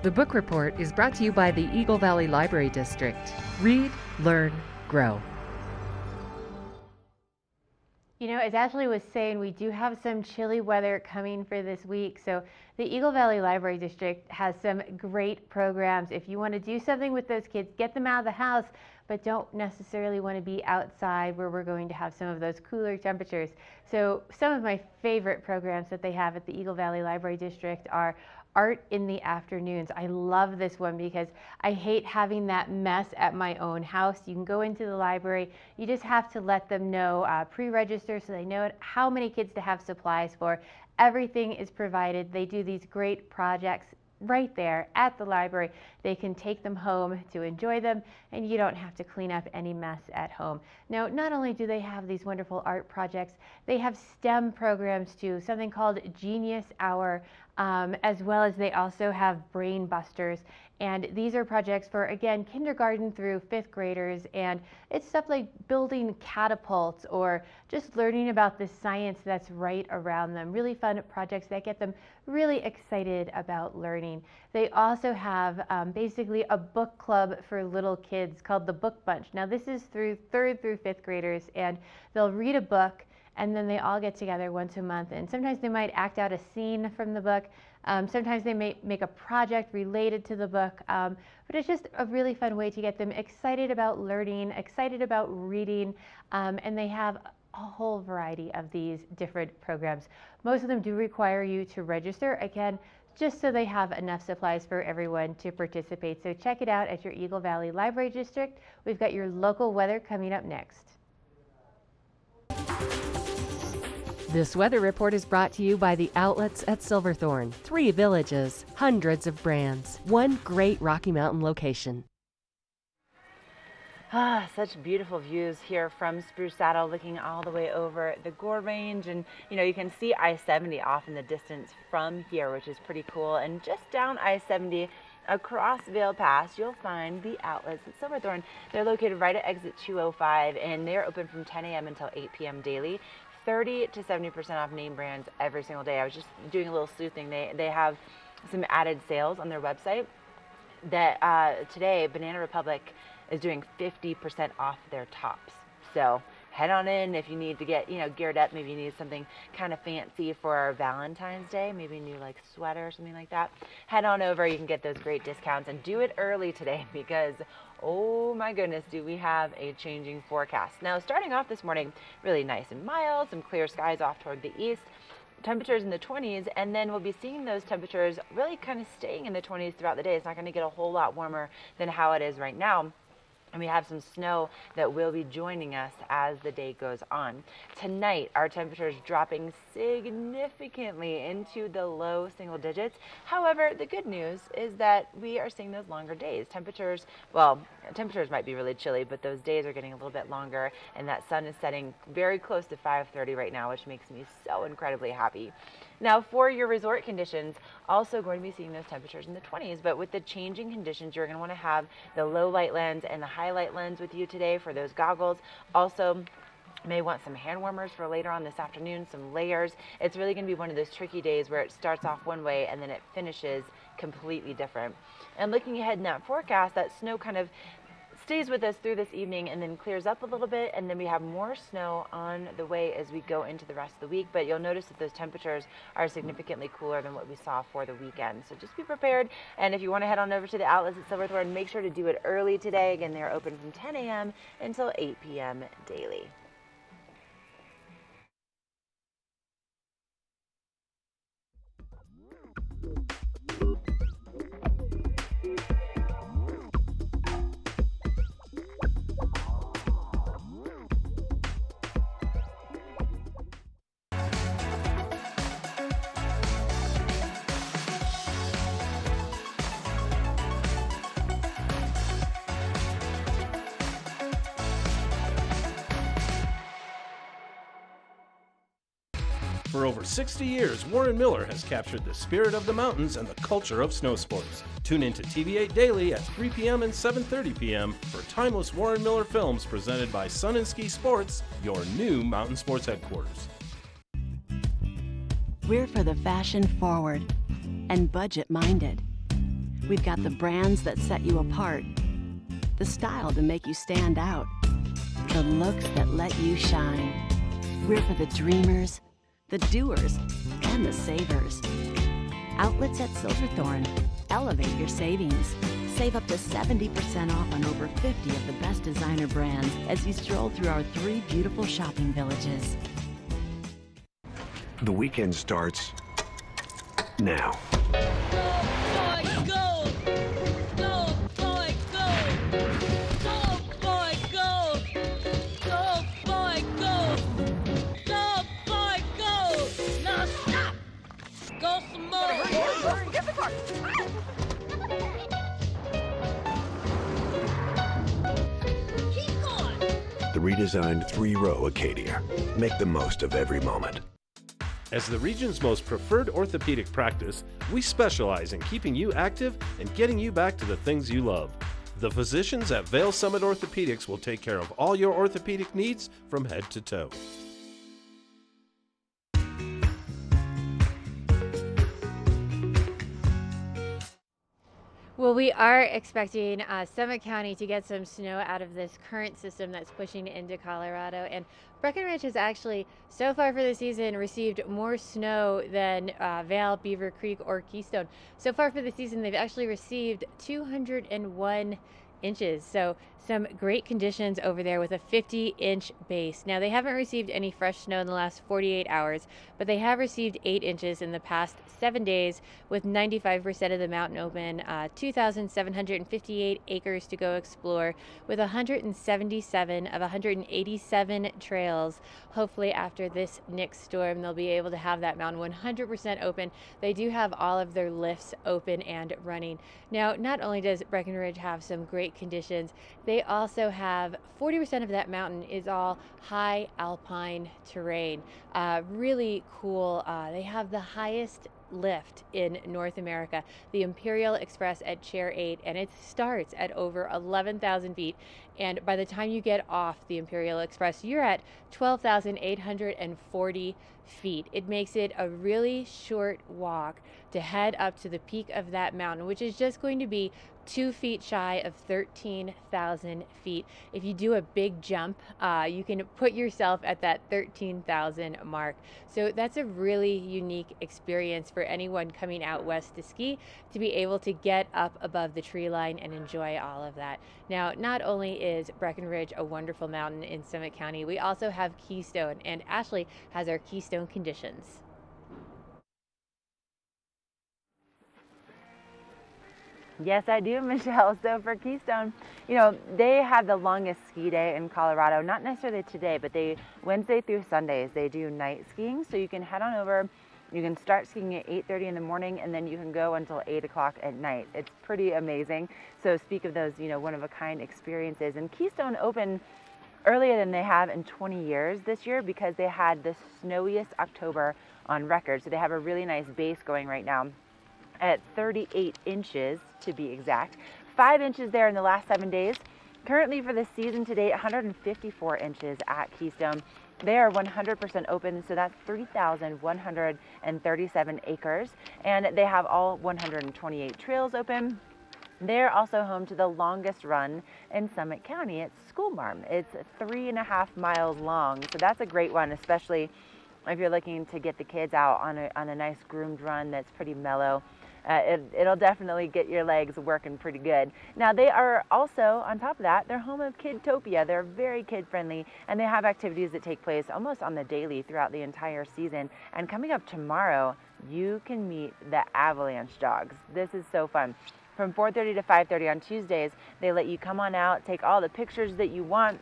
Speaker 13: The book report is brought to you by the Eagle Valley Library District. Read, learn, grow.
Speaker 2: As Ashley was saying, we do have some chilly weather coming for this week. So the Eagle Valley Library District has some great programs. If you want to do something with those kids, get them out of the house, but don't necessarily want to be outside where we're going to have some of those cooler temperatures. So some of my favorite programs that they have at the Eagle Valley Library District are Art in the Afternoons. I love this one because I hate having that mess at my own house. You can go into the library, you just have to let them know, pre-register so they know how many kids to have supplies for. Everything is provided. They do these great projects right there at the library. They can take them home to enjoy them, and you don't have to clean up any mess at home. Now, not only do they have these wonderful art projects, they have STEM programs too, something called Genius Hour, as well as they also have Brain Busters. And these are projects for, again, kindergarten through 5th graders, and it's stuff like building catapults or just learning about the science that's right around them. Really fun projects that get them really excited about learning. They also have basically a book club for little kids called the Book Bunch. Now this is through 3rd through 5th graders, and they'll read a book and then they all get together once a month, and sometimes they might act out a scene from the book. Sometimes they may make a project related to the book, but it's just a really fun way to get them excited about learning, excited about reading, and they have a whole variety of these different programs. Most of them do require you to register, again, just so they have enough supplies for everyone to participate. So check it out at your Eagle Valley Library District. We've got your local weather coming up next.
Speaker 13: This weather report is brought to you by the outlets at Silverthorne. 3 villages, hundreds of brands, one great Rocky Mountain location.
Speaker 3: Such beautiful views here from Spruce Saddle, looking all the way over the Gore Range, and you can see I-70 off in the distance from here, which is pretty cool. And just down I-70 across Vail Pass, you'll find the outlets at Silverthorne. They're located right at exit 205, and they're open from 10 a.m. until 8 p.m. daily. 30 to 70% off name brands every single day. I was just doing a little sleuthing. They have some added sales on their website that today Banana Republic is doing 50% off their tops. So head on in if you need to get geared up. Maybe you need something kind of fancy for Valentine's Day, maybe a new sweater or something like that. Head on over. You can get those great discounts, and do it early today because oh my goodness, do we have a changing forecast. Now, starting off this morning, really nice and mild, some clear skies off toward the east, temperatures in the 20s, and then we'll be seeing those temperatures really kind of staying in the 20s throughout the day. It's not going to get a whole lot warmer than how it is right now. And we have some snow that will be joining us as the day goes on. Tonight, our temperatures dropping significantly into the low single digits. However, the good news is that we are seeing those longer days. Temperatures might be really chilly, but those days are getting a little bit longer, and that sun is setting very close to 5:30 right now, which makes me so incredibly happy. Now, for your resort conditions, also going to be seeing those temperatures in the 20s, but with the changing conditions, you're going to want to have the low light lens and the high light lens with you today for those goggles. Also, May want some hand warmers for later on this afternoon, some layers. It's really going to be one of those tricky days where it starts off one way and then it finishes completely different. And looking ahead in that forecast, that snow kind of stays with us through this evening and then clears up a little bit, and then we have more snow on the way as we go into the rest of the week. But you'll notice that those temperatures are significantly cooler than what we saw for the weekend. So just be prepared, and if you want to head on over to the outlets at Silverthorne, make sure to do it early today. Again, they're open from 10 a.m. until 8 p.m. daily.
Speaker 6: For over 60 years, Warren Miller has captured the spirit of the mountains and the culture of snow sports. Tune in to TV8 Daily at 3 p.m. and 7:30 p.m. for timeless Warren Miller films presented by Sun and Ski Sports, your new mountain sports headquarters.
Speaker 18: We're for the fashion forward and budget minded. We've got the brands that set you apart, the style to make you stand out, the looks that let you shine. We're for the dreamers, the doers, and the savers. Outlets at Silverthorne. Elevate your savings. Save up to 70% off on over 50 of the best designer brands as you stroll through our 3 beautiful shopping villages.
Speaker 15: The weekend starts now. The redesigned 3-row Acadia. Make the most of every moment.
Speaker 6: As the region's most preferred orthopedic practice, we specialize in keeping you active and getting you back to the things you love. The physicians at Vail Summit Orthopedics will take care of all your orthopedic needs from head to toe.
Speaker 2: Well, we are expecting Summit County to get some snow out of this current system that's pushing into Colorado. And Breckenridge has actually, so far for the season, received more snow than Vail, Beaver Creek, or Keystone. So far for the season, they've actually received 201 inches. So some great conditions over there with a 50-inch base. Now, they haven't received any fresh snow in the last 48 hours, but they have received 8 inches in the past 7 days with 95% of the mountain open, 2,758 acres to go explore with 177 of 187 trails. Hopefully after this next storm, they'll be able to have that mountain 100% open. They do have all of their lifts open and running. Now, not only does Breckenridge have some great conditions, they also have 40% of that mountain is all high alpine terrain. Really cool. They have the highest lift in North America, the Imperial Express at Chair 8, and it starts at over 11,000 feet. And by the time you get off the Imperial Express, you're at 12,840 feet. It makes it a really short walk to head up to the peak of that mountain, which is just going to be 2 feet shy of 13,000 feet. If you do a big jump, you can put yourself at that 13,000 mark. So that's a really unique experience for anyone coming out west to ski, to be able to get up above the tree line and enjoy all of that. Now, not only is Breckenridge a wonderful mountain in Summit County, we also have Keystone, and Ashley has our Keystone conditions.
Speaker 3: Yes, I do, Michelle. So for Keystone, you know, they have the longest ski day in Colorado, not necessarily today, but Wednesday through Sundays, they do night skiing. So you can head on over, you can start skiing at 8:30 in the morning, and then you can go until 8 o'clock at night. It's pretty amazing. So speak of those, you know, one-of-a-kind experiences. And Keystone opened earlier than they have in 20 years this year because they had the snowiest October on record. So they have a really nice base going right now at 38 inches to be exact. 5 inches there in the last 7 days. Currently for the season to date, 154 inches at Keystone. They are 100% open, so that's 3,137 acres, and they have all 128 trails open. They're also home to the longest run in Summit County. It's School Marm. It's 3.5 miles long, so that's a great one, especially if you're looking to get the kids out on a nice groomed run that's pretty mellow. It'll definitely get your legs working pretty good. Now they are also, on top of that, they're home of Kidtopia. They're very kid friendly, and they have activities that take place almost on the daily throughout the entire season. And coming up tomorrow, you can meet the Avalanche Dogs. This is so fun. From 4:30 to 5:30 on Tuesdays, they let you come on out, take all the pictures that you want,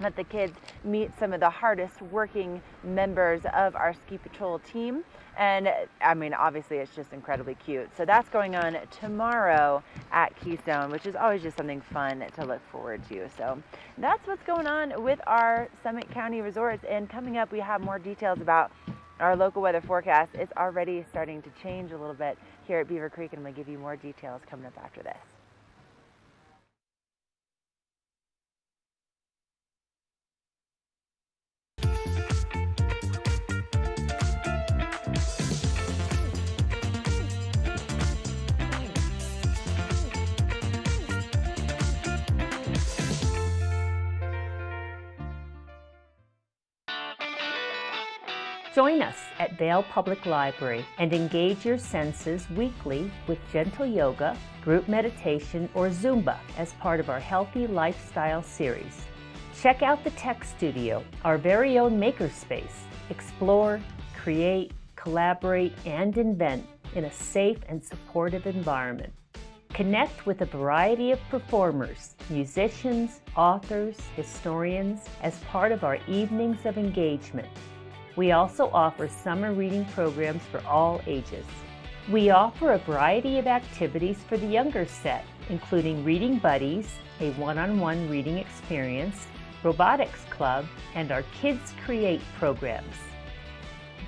Speaker 3: let the kids meet some of the hardest working members of our ski patrol team. And I mean, obviously it's just incredibly cute. So that's going on tomorrow at Keystone, which is always just something fun to look forward to. So that's what's going on with our Summit County resorts. And coming up, we have more details about our local weather forecast. It's already starting to change a little bit here at Beaver Creek, and I'm going to give you more details coming up after this.
Speaker 1: Join us at Vail Public Library and engage your senses weekly with gentle yoga, group meditation, or Zumba as part of our Healthy Lifestyle series. Check out the Tech Studio, our very own makerspace. Explore, create, collaborate, and invent in a safe and supportive environment. Connect with a variety of performers, musicians, authors, historians as part of our evenings of engagement. We also offer summer reading programs for all ages. We offer a variety of activities for the younger set, including Reading Buddies, a one-on-one reading experience, Robotics Club, and our Kids Create programs.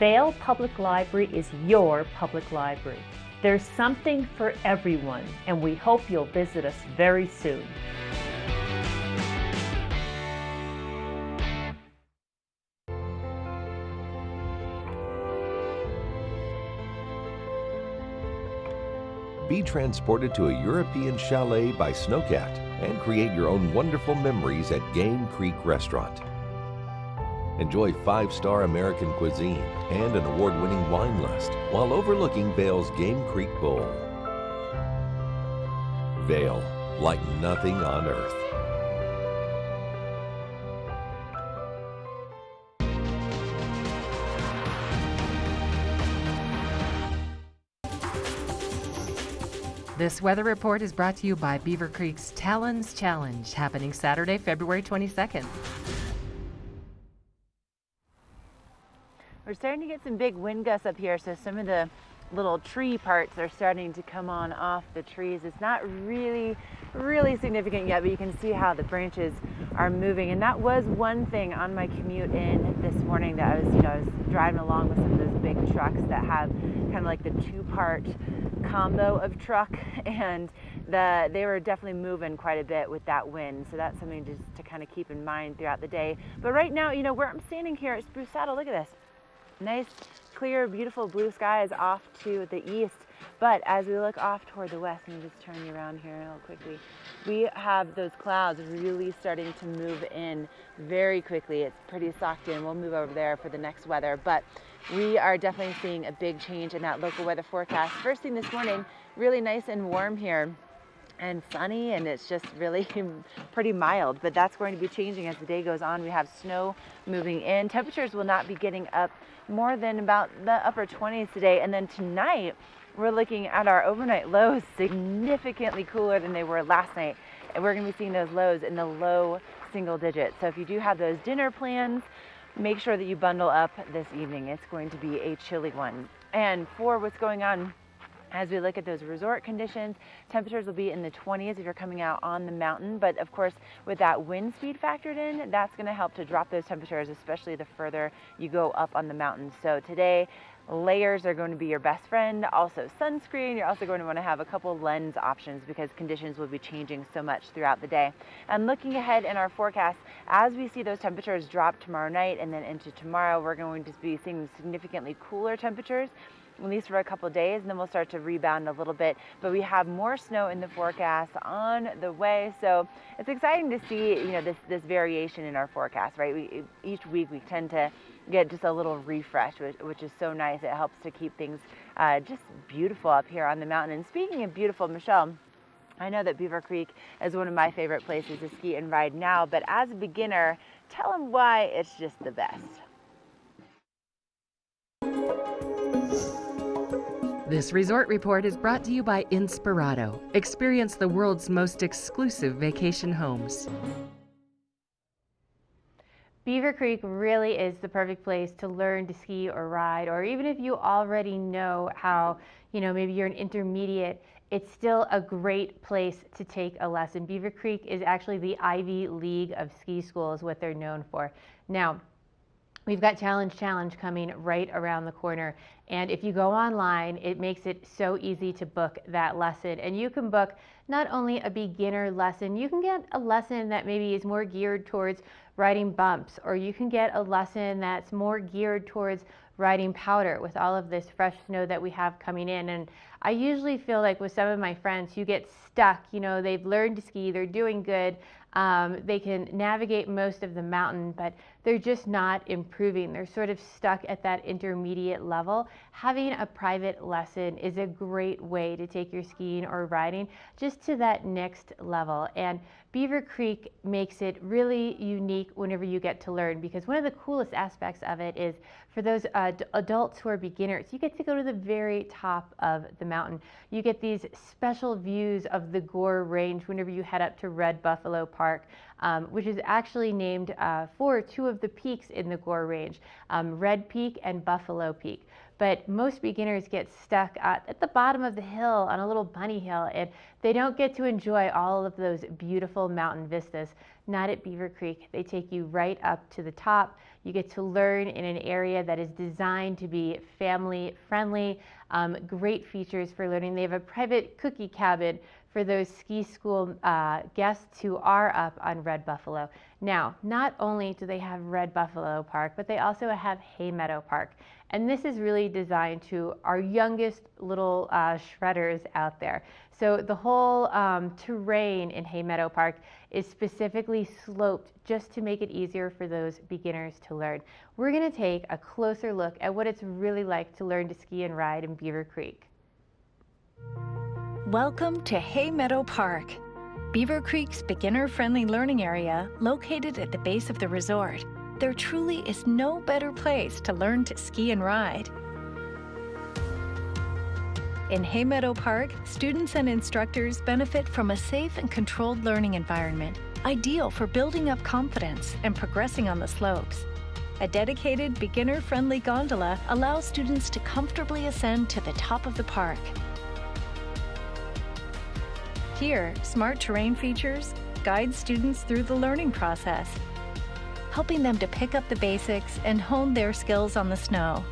Speaker 1: Vail Public Library is your public library. There's something for everyone, and we hope you'll visit us very soon.
Speaker 4: Be transported to a European chalet by Snowcat and create your own wonderful memories at Game Creek Restaurant. Enjoy 5-star American cuisine and an award-winning wine list while overlooking Vail's Game Creek Bowl. Vail, like nothing on earth.
Speaker 13: This weather report is brought to you by Beaver Creek's Talons Challenge, happening Saturday, February 22nd.
Speaker 3: We're starting to get some big wind gusts up here, so some of the little tree parts are starting to come on off the trees. It's not really significant yet, but you can see how the branches are moving. And that was one thing on my commute in this morning that I was driving along with some of those big trucks that have kind of like the two-part combo of truck, and they were definitely moving quite a bit with that wind. So that's something just to kind of keep in mind throughout the day. But right now, where I'm standing here at Spruce Saddle, look at this. Nice, clear, beautiful blue skies off to the east. But as we look off toward the west, let me just turn you around here real quickly. We have those clouds really starting to move in very quickly. It's pretty socked in. We'll move over there for the next weather. But we are definitely seeing a big change in that local weather forecast. First thing this morning, really nice and warm here and sunny, and it's just really pretty mild, but that's going to be changing as the day goes on. We have snow moving in. Temperatures will not be getting up more than about the upper 20s today, and then tonight we're looking at our overnight lows significantly cooler than they were last night, and we're going to be seeing those lows in the low single digits. So if you do have those dinner plans, make sure that you bundle up this evening. It's going to be a chilly one. And for what's going on as we look at those resort conditions, temperatures will be in the 20s if you're coming out on the mountain. But of course, with that wind speed factored in, that's going to help to drop those temperatures, especially the further you go up on the mountain. So today, layers are going to be your best friend. Also sunscreen. You're also going to want to have a couple lens options because conditions will be changing so much throughout the day. And looking ahead in our forecast, as we see those temperatures drop tomorrow night and then into tomorrow, we're going to be seeing significantly cooler temperatures, at least for a couple of days, and then we'll start to rebound a little bit. But we have more snow in the forecast on the way, so it's exciting to see, you know, this variation in our forecast, right? Each week we tend to get just a little refresh, which is so nice. It helps to keep things just beautiful up here on the mountain. And speaking of beautiful, Michelle, I know that Beaver Creek is one of my favorite places to ski and ride now, but as a beginner, tell them why it's just the best.
Speaker 13: This resort report is brought to you by Inspirato. Experience the world's most exclusive vacation homes.
Speaker 2: Beaver Creek really is the perfect place to learn to ski or ride, or even if you already know how, you know, maybe you're an intermediate, it's still a great place to take a lesson. Beaver Creek is actually the Ivy League of ski schools, what they're known for. Now, we've got Challenge coming right around the corner. And if you go online, it makes it so easy to book that lesson. And you can book not only a beginner lesson, you can get a lesson that maybe is more geared towards riding bumps, or you can get a lesson that's more geared towards riding powder with all of this fresh snow that we have coming in. And I usually feel like with some of my friends who get stuck, you know, they've learned to ski, they're doing good, they can navigate most of the mountain, but they're just not improving. They're sort of stuck at that intermediate level. Having a private lesson is a great way to take your skiing or riding just to that next level. And Beaver Creek makes it really unique whenever you get to learn, because one of the coolest aspects of it is for those adults who are beginners, you get to go to the very top of the mountain. You get these special views of the Gore Range whenever you head up to Red Buffalo Park, which is actually named for two of the peaks in the Gore Range, Red Peak and Buffalo Peak. But most beginners get stuck at the bottom of the hill on a little bunny hill, and they don't get to enjoy all of those beautiful mountain vistas. Not at Beaver Creek. They take you right up to the top. You get to learn in an area that is designed to be family friendly. Great features for learning. They have a private cookie cabin for those ski school guests who are up on Red Buffalo. Now, not only do they have Red Buffalo Park, but they also have Hay Meadow Park. And this is really designed to our youngest little shredders out there. So the whole terrain in Hay Meadow Park is specifically sloped just to make it easier for those beginners to learn. We're going to take a closer look at what it's really like to learn to ski and ride in Beaver Creek.
Speaker 8: Welcome to Hay Meadow Park, Beaver Creek's beginner-friendly learning area located at the base of the resort. There truly is no better place to learn to ski and ride. In Hay Meadow Park, students and instructors benefit from a safe and controlled learning environment, ideal for building up confidence and progressing on the slopes. A dedicated, beginner-friendly gondola allows students to comfortably ascend to the top of the park. Here, smart terrain features guide students through the learning process, helping them to pick up the basics and hone their skills on the snow.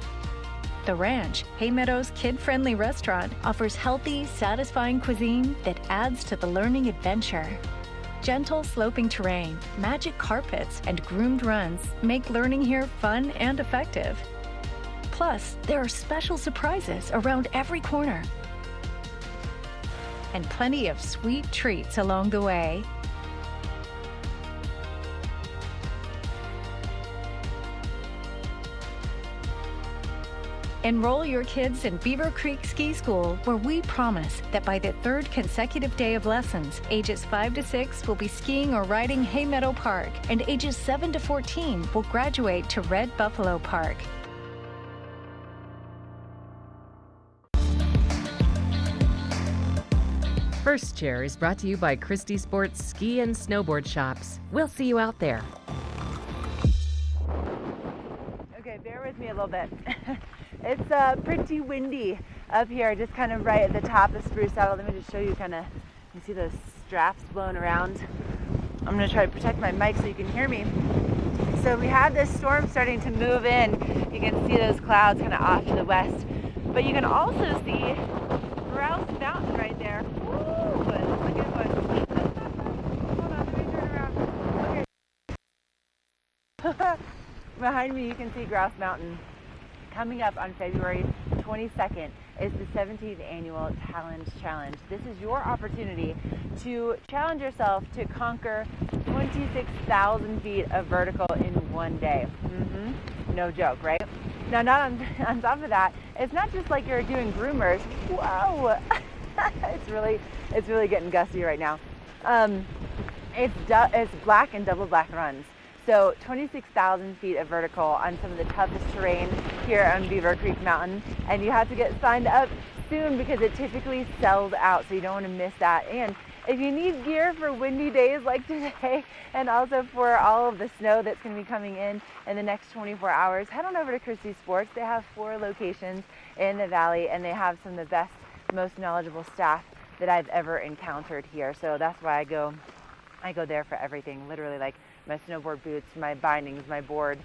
Speaker 8: The Ranch, Hay Meadow's kid-friendly restaurant, offers healthy, satisfying cuisine that adds to the learning adventure. Gentle sloping terrain, magic carpets, and groomed runs make learning here fun and effective. Plus, there are special surprises around every corner, and plenty of sweet treats along the way. Enroll your kids in Beaver Creek Ski School, where we promise that by the third consecutive day of lessons, ages 5 to 6 will be skiing or riding Hay Meadow Park, and ages 7 to 14 will graduate to Red Buffalo Park.
Speaker 13: First Chair is brought to you by Christie Sports Ski and Snowboard Shops. We'll see you out there.
Speaker 3: Okay, bear with me a little bit. It's pretty windy up here, just kind of right at the top of Spruce Saddle. Let me just show you you see those straps blowing around. I'm going to try to protect my mic so you can hear me. So we have this storm starting to move in. You can see those clouds kind of off to the west. But you can also see Grouse Mountain right there. Woo! That's a good one. Hold on, let me turn around. Okay. Behind me you can see Grouse Mountain. Coming up on February 22nd is the 17th annual Talent Challenge. This is your opportunity to challenge yourself to conquer 26,000 feet of vertical in one day. No joke, right? Now, not on top of that, it's not just like you're doing groomers. Whoa! It's really getting gusty right now. It's black and double black runs. So 26,000 feet of vertical on some of the toughest terrain here on Beaver Creek Mountain. And you have to get signed up soon because it typically sells out, so you don't want to miss that. And if you need gear for windy days like today, and also for all of the snow that's going to be coming in the next 24 hours, head on over to Christie Sports. They have 4 locations in the valley, and they have some of the best, most knowledgeable staff that I've ever encountered here. So that's why I go there for everything, literally, like my snowboard boots, my bindings, my board,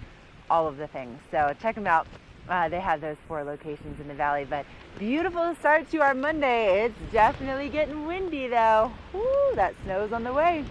Speaker 3: all of the things. So check them out. They have those 4 locations in the valley. But beautiful start to our Monday. It's definitely getting windy though. Woo, that snow's on the way.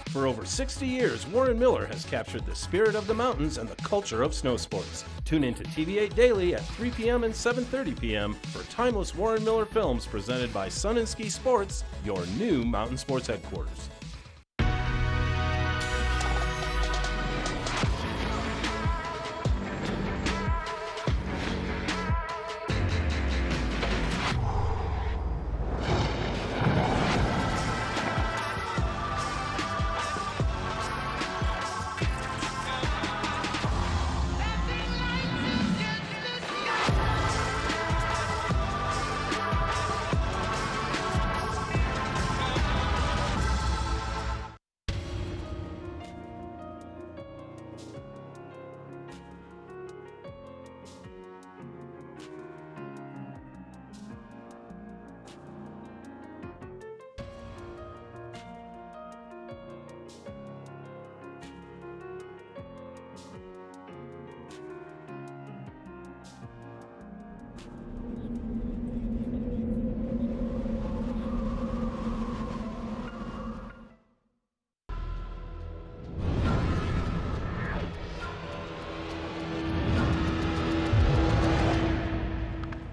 Speaker 7: For over 60 years, Warren Miller has captured the spirit of the mountains and the culture of snow sports. Tune in to TV8 Daily at 3 p.m. and 7:30 p.m. for timeless Warren Miller films presented by Sun and Ski Sports, your new mountain sports headquarters.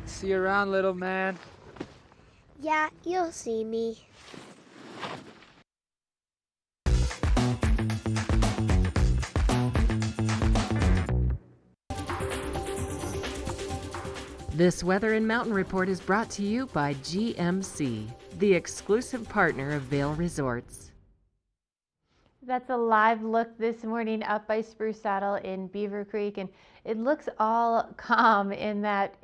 Speaker 10: See you around, little man.
Speaker 12: Yeah, you'll see me.
Speaker 13: This Weather and Mountain Report is brought to you by GMC, the exclusive partner of Vail Resorts.
Speaker 2: That's a live look this morning up by Spruce Saddle in Beaver Creek, and it looks all calm in that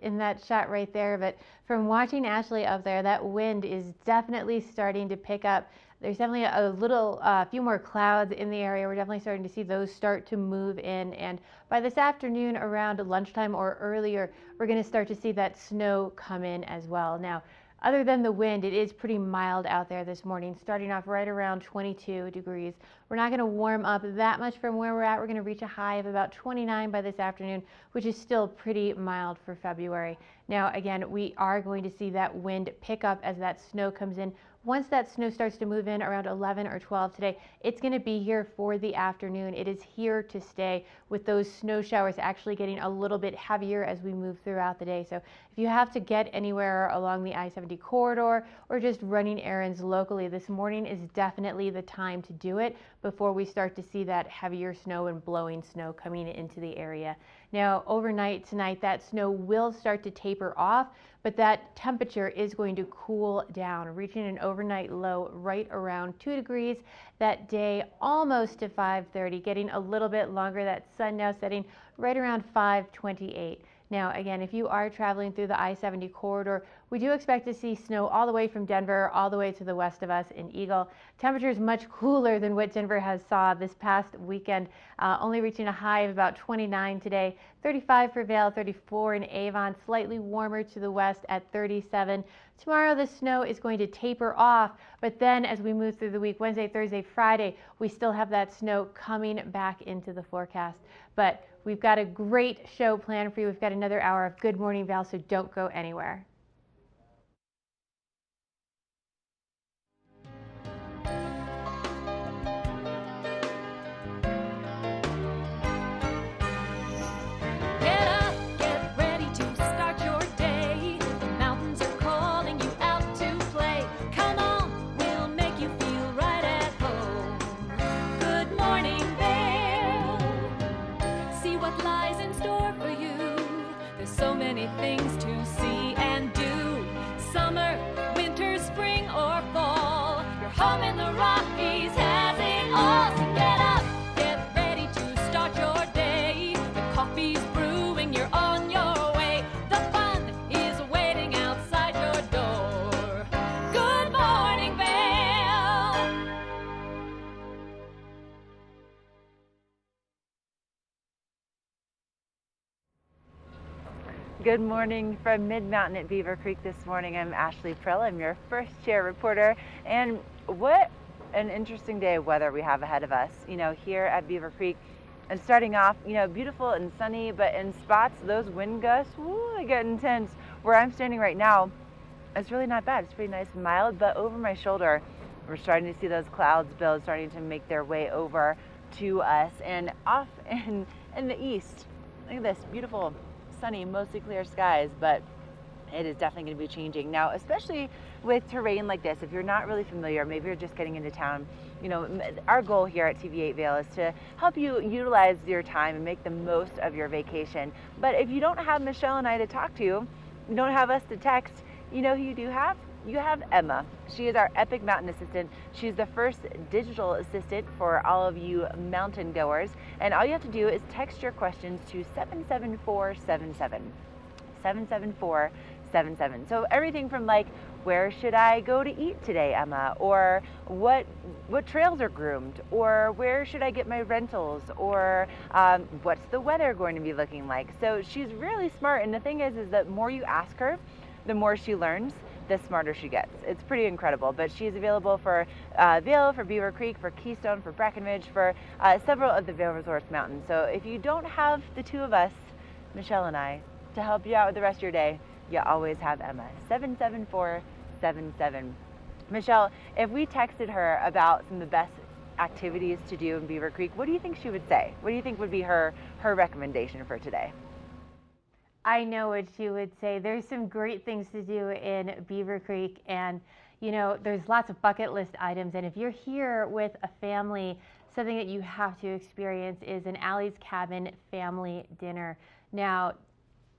Speaker 2: shot right there. But from watching Ashley up there, that wind is definitely starting to pick up. There's definitely a few more clouds in the area. We're definitely starting to see those start to move in, and by this afternoon around lunchtime or earlier, we're going to start to see that snow come in as well. Now, other than the wind, it is pretty mild out there this morning, starting off right around 22 degrees. We're not going to warm up that much from where we're at. We're going to reach a high of about 29 by this afternoon, which is still pretty mild for February. Now, again, we are going to see that wind pick up as that snow comes in. Once that snow starts to move in around 11 or 12 today, it's going to be here for the afternoon. It is here to stay, with those snow showers actually getting a little bit heavier as we move throughout the day. So if you have to get anywhere along the I-70 corridor or just running errands locally, this morning is definitely the time to do it before we start to see that heavier snow and blowing snow coming into the area. Now, overnight tonight, that snow will start to taper off, but that temperature is going to cool down, reaching an overnight low right around 2 degrees that day, almost to 5:30, getting a little bit longer. That sun now setting right around 5:28. Now, again, if you are traveling through the I-70 corridor, we do expect to see snow all the way from Denver all the way to the west of us in Eagle. Temperatures much cooler than what Denver has saw this past weekend, only reaching a high of about 29 today, 35 for Vail, 34 in Avon, slightly warmer to the west at 37. Tomorrow the snow is going to taper off, but then as we move through the week, Wednesday, Thursday, Friday, we still have that snow coming back into the forecast. But we've got a great show planned for you. We've got another hour of Good Morning Val, so don't go anywhere.
Speaker 9: Things to see and do. Summer, winter, spring, or fall. Your home in the Rockies has it all. So get up, get ready to start your day. The coffee's brewing, you're on your way. The fun is waiting outside your door. Good morning, Vail.
Speaker 3: Good morning from Mid-Mountain at Beaver Creek this morning. I'm Ashley Prill. I'm your first chair reporter. And what an interesting day of weather we have ahead of us. You know, here at Beaver Creek, and starting off, you know, beautiful and sunny, but in spots, those wind gusts, woo, they get intense. Where I'm standing right now, it's really not bad. It's pretty nice and mild, but over my shoulder, we're starting to see those clouds build, starting to make their way over to us. And off in the east, look at this beautiful, sunny, mostly clear skies, but it is definitely going to be changing now, especially with terrain like this. If you're not really familiar, maybe you're just getting into town, you know, our goal here at TV8 Vail is to help you utilize your time and make the most of your vacation. But if you don't have Michelle and I to talk to, you don't have us to text, you know who you do have? You have Emma. She is our Epic Mountain Assistant. She's the first digital assistant for all of you mountain goers. And all you have to do is text your questions to 77477. 77477. So everything from like, where should I go to eat today, Emma? Or what trails are groomed? Or where should I get my rentals? Or what's the weather going to be looking like? So she's really smart. And the thing is that the more you ask her, the more she learns, the smarter she gets. It's pretty incredible. But she's available for Vail, for Beaver Creek, for Keystone, for Breckenridge, for several of the Vail Resorts mountains. So if you don't have the two of us, Michelle and I, to help you out with the rest of your day, you always have Emma. 77477. Michelle, if we texted her about some of the best activities to do in Beaver Creek, what do you think she would say? What do you think would be her recommendation for today?
Speaker 2: I know what she would say. There's some great things to do in Beaver Creek, and you know, there's lots of bucket list items. And if you're here with a family, something that you have to experience is an Allie's Cabin family dinner. Now,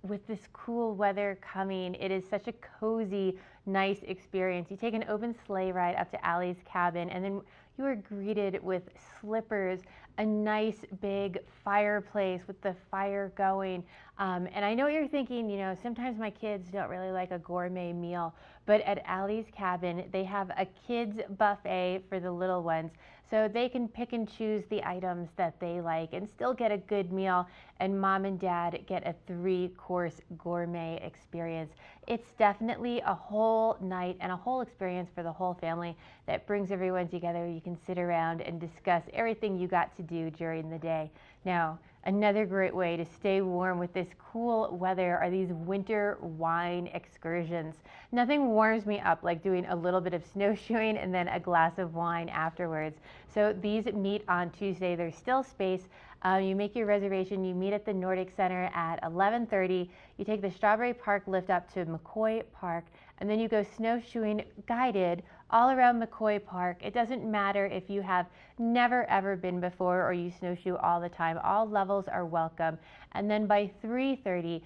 Speaker 2: with this cool weather coming, it is such a cozy, nice experience. You take an open sleigh ride up to Allie's Cabin, and then you are greeted with slippers, a nice big fireplace with the fire going. And I know what you're thinking, you know, sometimes my kids don't really like a gourmet meal, but at Allie's Cabin, they have a kids buffet for the little ones. So they can pick and choose the items that they like and still get a good meal, and mom and dad get a 3-course gourmet experience. It's definitely a whole night and a whole experience for the whole family that brings everyone together. You can sit around and discuss everything you got to do during the day. Now, another great way to stay warm with this cool weather are these winter wine excursions. Nothing warms me up like doing a little bit of snowshoeing and then a glass of wine afterwards. So these meet on Tuesday. There's still space. You make your reservation. You meet at the Nordic Center at 11:30. You take the Strawberry Park lift up to McCoy Park, and then you go snowshoeing guided all around McCoy Park. It doesn't matter if you have never ever been before or you snowshoe all the time. All levels are welcome. And then by 3:30,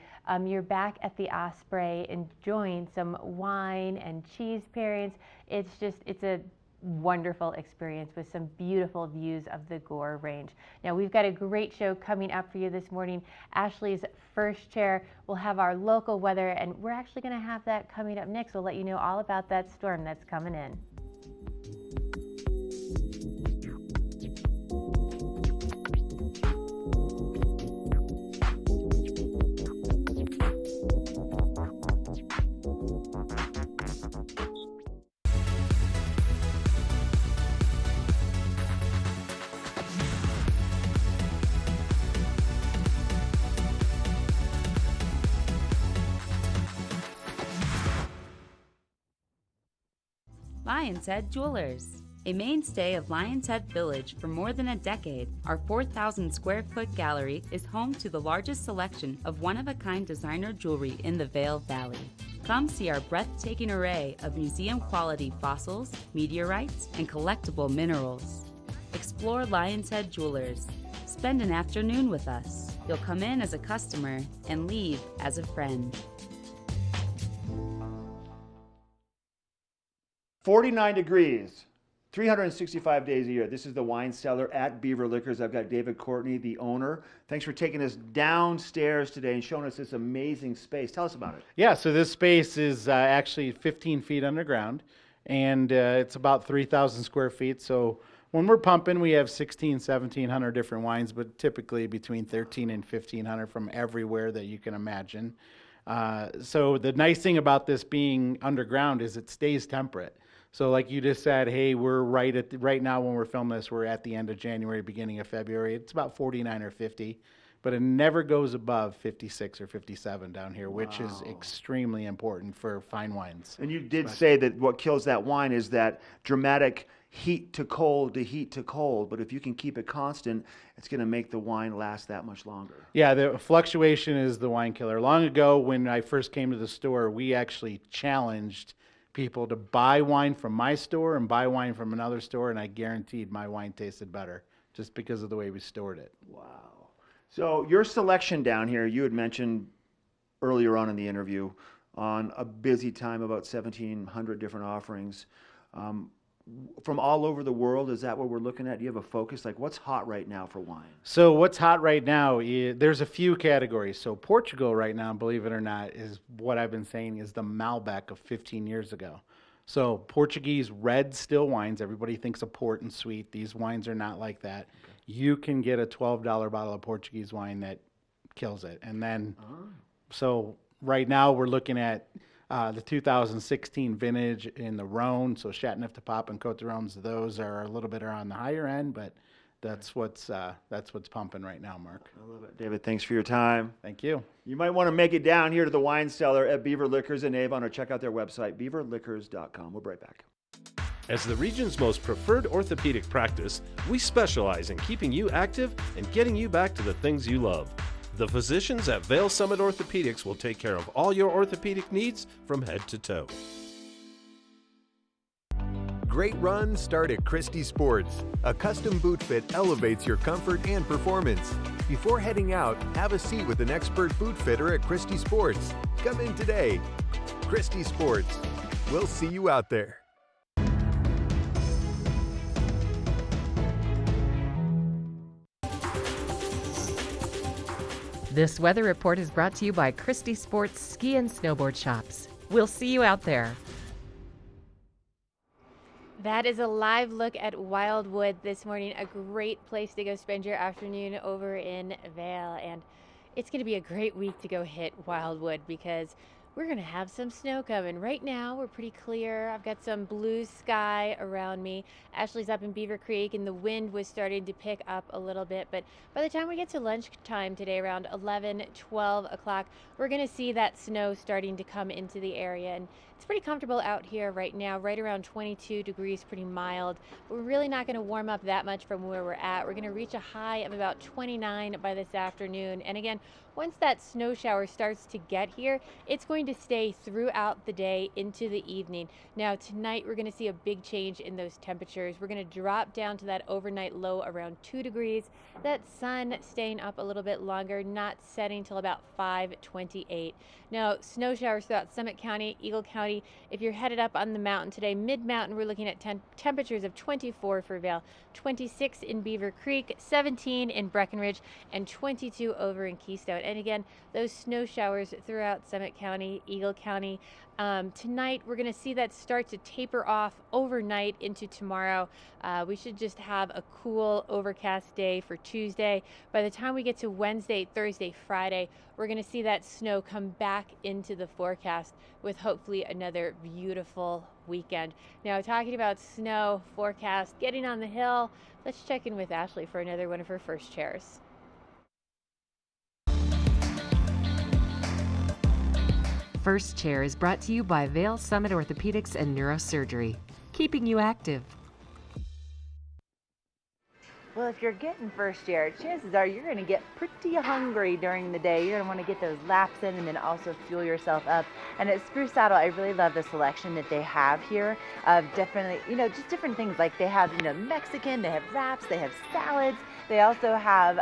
Speaker 2: you're back at the Osprey enjoying some wine and cheese pairings. It's a wonderful experience with some beautiful views of the Gore Range. Now we've got a great show coming up for you this morning. Ashley's First Chair will have our local weather, and we're actually going to have that coming up next. We'll let you know all about that storm that's coming in.
Speaker 14: Lion's Head Jewelers. A mainstay of Lion's Head Village for more than a decade, our 4,000 square foot gallery is home to the largest selection of one-of-a-kind designer jewelry in the Vail Valley. Come see our breathtaking array of museum-quality fossils, meteorites, and collectible minerals. Explore Lion's Head Jewelers. Spend an afternoon with us. You'll come in as a customer and leave as a friend.
Speaker 17: 49 degrees, 365 days a year. This is the wine cellar at Beaver Liquors. I've got David Courtney, the owner. Thanks for taking us downstairs today and showing us this amazing space. Tell us about it.
Speaker 19: Yeah, so this space is actually 15 feet underground, and it's about 3,000 square feet. So when we're pumping, we have 1,700 different wines, but typically between 1,300 and 1,500 from everywhere that you can imagine. So the nice thing about this being underground is it stays temperate. So like you just said, hey, we're right now when we're filming this, we're at the end of January, beginning of February. It's about 49 or 50, but it never goes above 56 or 57 down here, which is extremely important for fine wines.
Speaker 17: And you did say that what kills that wine is that dramatic heat to cold to heat to cold, but if you can keep it constant, it's going to make the wine last that much longer.
Speaker 19: Yeah, the fluctuation is the wine killer. Long ago, when I first came to the store, we actually challenged people to buy wine from my store and buy wine from another store, and I guaranteed my wine tasted better just because of the way we stored it.
Speaker 17: Wow. So your selection down here, you had mentioned earlier on in the interview, on a busy time, about 1,700 different offerings. From all over the world, is that what we're looking at? Do you have a focus? Like, what's hot right now for wine?
Speaker 19: So what's hot right now, there's a few categories. So Portugal right now, believe it or not, is what I've been saying is the Malbec of 15 years ago. So Portuguese red still wines, everybody thinks of port and sweet. These wines are not like that. Okay. You can get a $12 bottle of Portuguese wine that kills it. And then, so right now we're looking at the 2016 vintage in the Rhone, so Châteauneuf-du-Pape and Côte d'Arones, those are a little bit on the higher end, but that's what's pumping right now, Mark.
Speaker 17: I love it. David, thanks for your time.
Speaker 19: Thank you.
Speaker 17: You might want to make it down here to the wine cellar at Beaver Liquors in Avon, or check out their website, beaverliquors.com. We'll be right back.
Speaker 7: As the region's most preferred orthopedic practice, we specialize in keeping you active and getting you back to the things you love. The physicians at Vail Summit Orthopedics will take care of all your orthopedic needs from head to toe.
Speaker 24: Great runs start at Christie Sports. A custom boot fit elevates your comfort and performance. Before heading out, have a seat with an expert boot fitter at Christie Sports. Come in today. Christie Sports. We'll see you out there.
Speaker 13: This weather report is brought to you by Christie Sports Ski and Snowboard Shops. We'll see you out there.
Speaker 2: That is a live look at Wildwood this morning. A great place to go spend your afternoon over in Vail. And it's going to be a great week to go hit Wildwood because we're going to have some snow coming. Right now, we're pretty clear. I've got some blue sky around me. Ashley's up in Beaver Creek, and the wind was starting to pick up a little bit. But by the time we get to lunchtime today, around 11, 12 o'clock, we're going to see that snow starting to come into the area. And it's pretty comfortable out here right now, right around 22 degrees, pretty mild. But we're really not going to warm up that much from where we're at. We're going to reach a high of about 29 by this afternoon. And again, once that snow shower starts to get here, it's going to stay throughout the day into the evening. Now tonight we're going to see a big change in those temperatures. We're going to drop down to that overnight low around 2 degrees. That sun staying up a little bit longer, not setting till about 5:28. Now snow showers throughout Summit County, Eagle County. If you're headed up on the mountain today, mid-mountain, we're looking at temperatures of 24 for Vail, 26 in Beaver Creek, 17 in Breckenridge, and 22 over in Keystone. And again, those snow showers throughout Summit County, Eagle County. Tonight, we're going to see that start to taper off overnight into tomorrow. We should just have a cool, overcast day for Tuesday. By the time we get to Wednesday, Thursday, Friday, we're going to see that snow come back into the forecast with hopefully another beautiful weekend. Now, talking about snow forecast, getting on the hill, let's check in with Ashley for another one of her first chairs.
Speaker 13: First Chair is brought to you by Vail Summit Orthopedics and Neurosurgery, keeping you active.
Speaker 3: Well, if you're getting first chair, chances are you're going to get pretty hungry during the day. You're going to want to get those laps in and then also fuel yourself up. And at Spruce Saddle, I really love the selection that they have here of definitely, just different things. Like they have, Mexican, they have wraps, they have salads. They also have,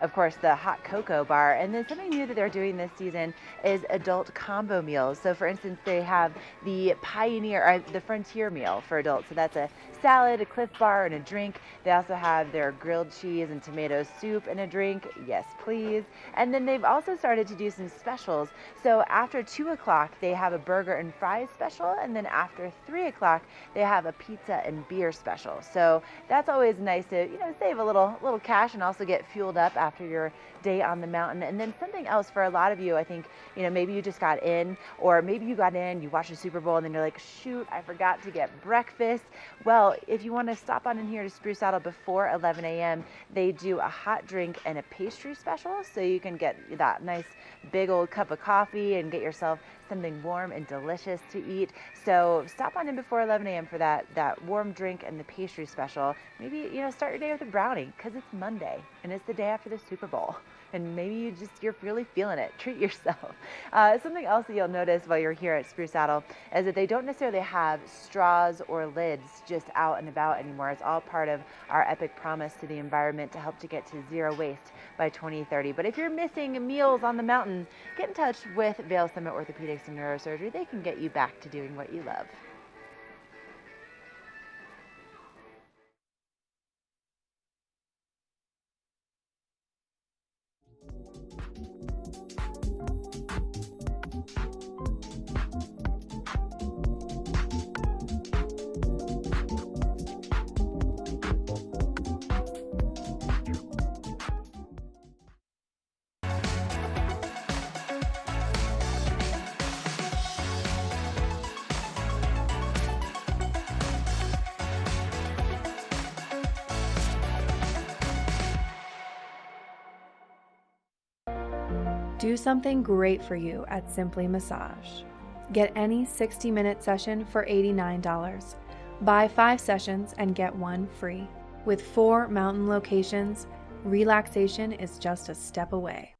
Speaker 3: of course, the hot cocoa bar. And then something new that they're doing this season is adult combo meals. So for instance, they have the the Frontier meal for adults. So that's a salad, a Cliff Bar, and a drink. They also have their grilled cheese and tomato soup and a drink. Yes, please. And then they've also started to do some specials. So after 2 o'clock, they have a burger and fries special. And then after 3 o'clock, they have a pizza and beer special. So that's always nice to, save a little cash and also get fueled up after your day on the mountain. And then something else for a lot of you, I think, maybe you just got in, or maybe you got in, you watched the Super Bowl, and then you're like, shoot, I forgot to get breakfast. Well, if you want to stop on in here to Spruce Saddle before 11 a.m., they do a hot drink and a pastry special, so you can get that nice big old cup of coffee and get yourself something warm and delicious to eat. So stop on in before 11 a.m. for that warm drink and the pastry special. Maybe, start your day with a brownie, because it's Monday and it's the day after the Super Bowl. And maybe you're really feeling it. Treat yourself. Something else that you'll notice while you're here at Spruce Saddle is that they don't necessarily have straws or lids just out and about anymore. It's all part of our epic promise to the environment to help to get to zero waste by 2030. But if you're missing meals on the mountain, get in touch with Vail Summit Orthopedics and Neurosurgery. They can get you back to doing what you love.
Speaker 5: Do something great for you at Simply Massage. Get any 60-minute session for $89. Buy 5 sessions and get 1 free. With 4 mountain locations, relaxation is just a step away.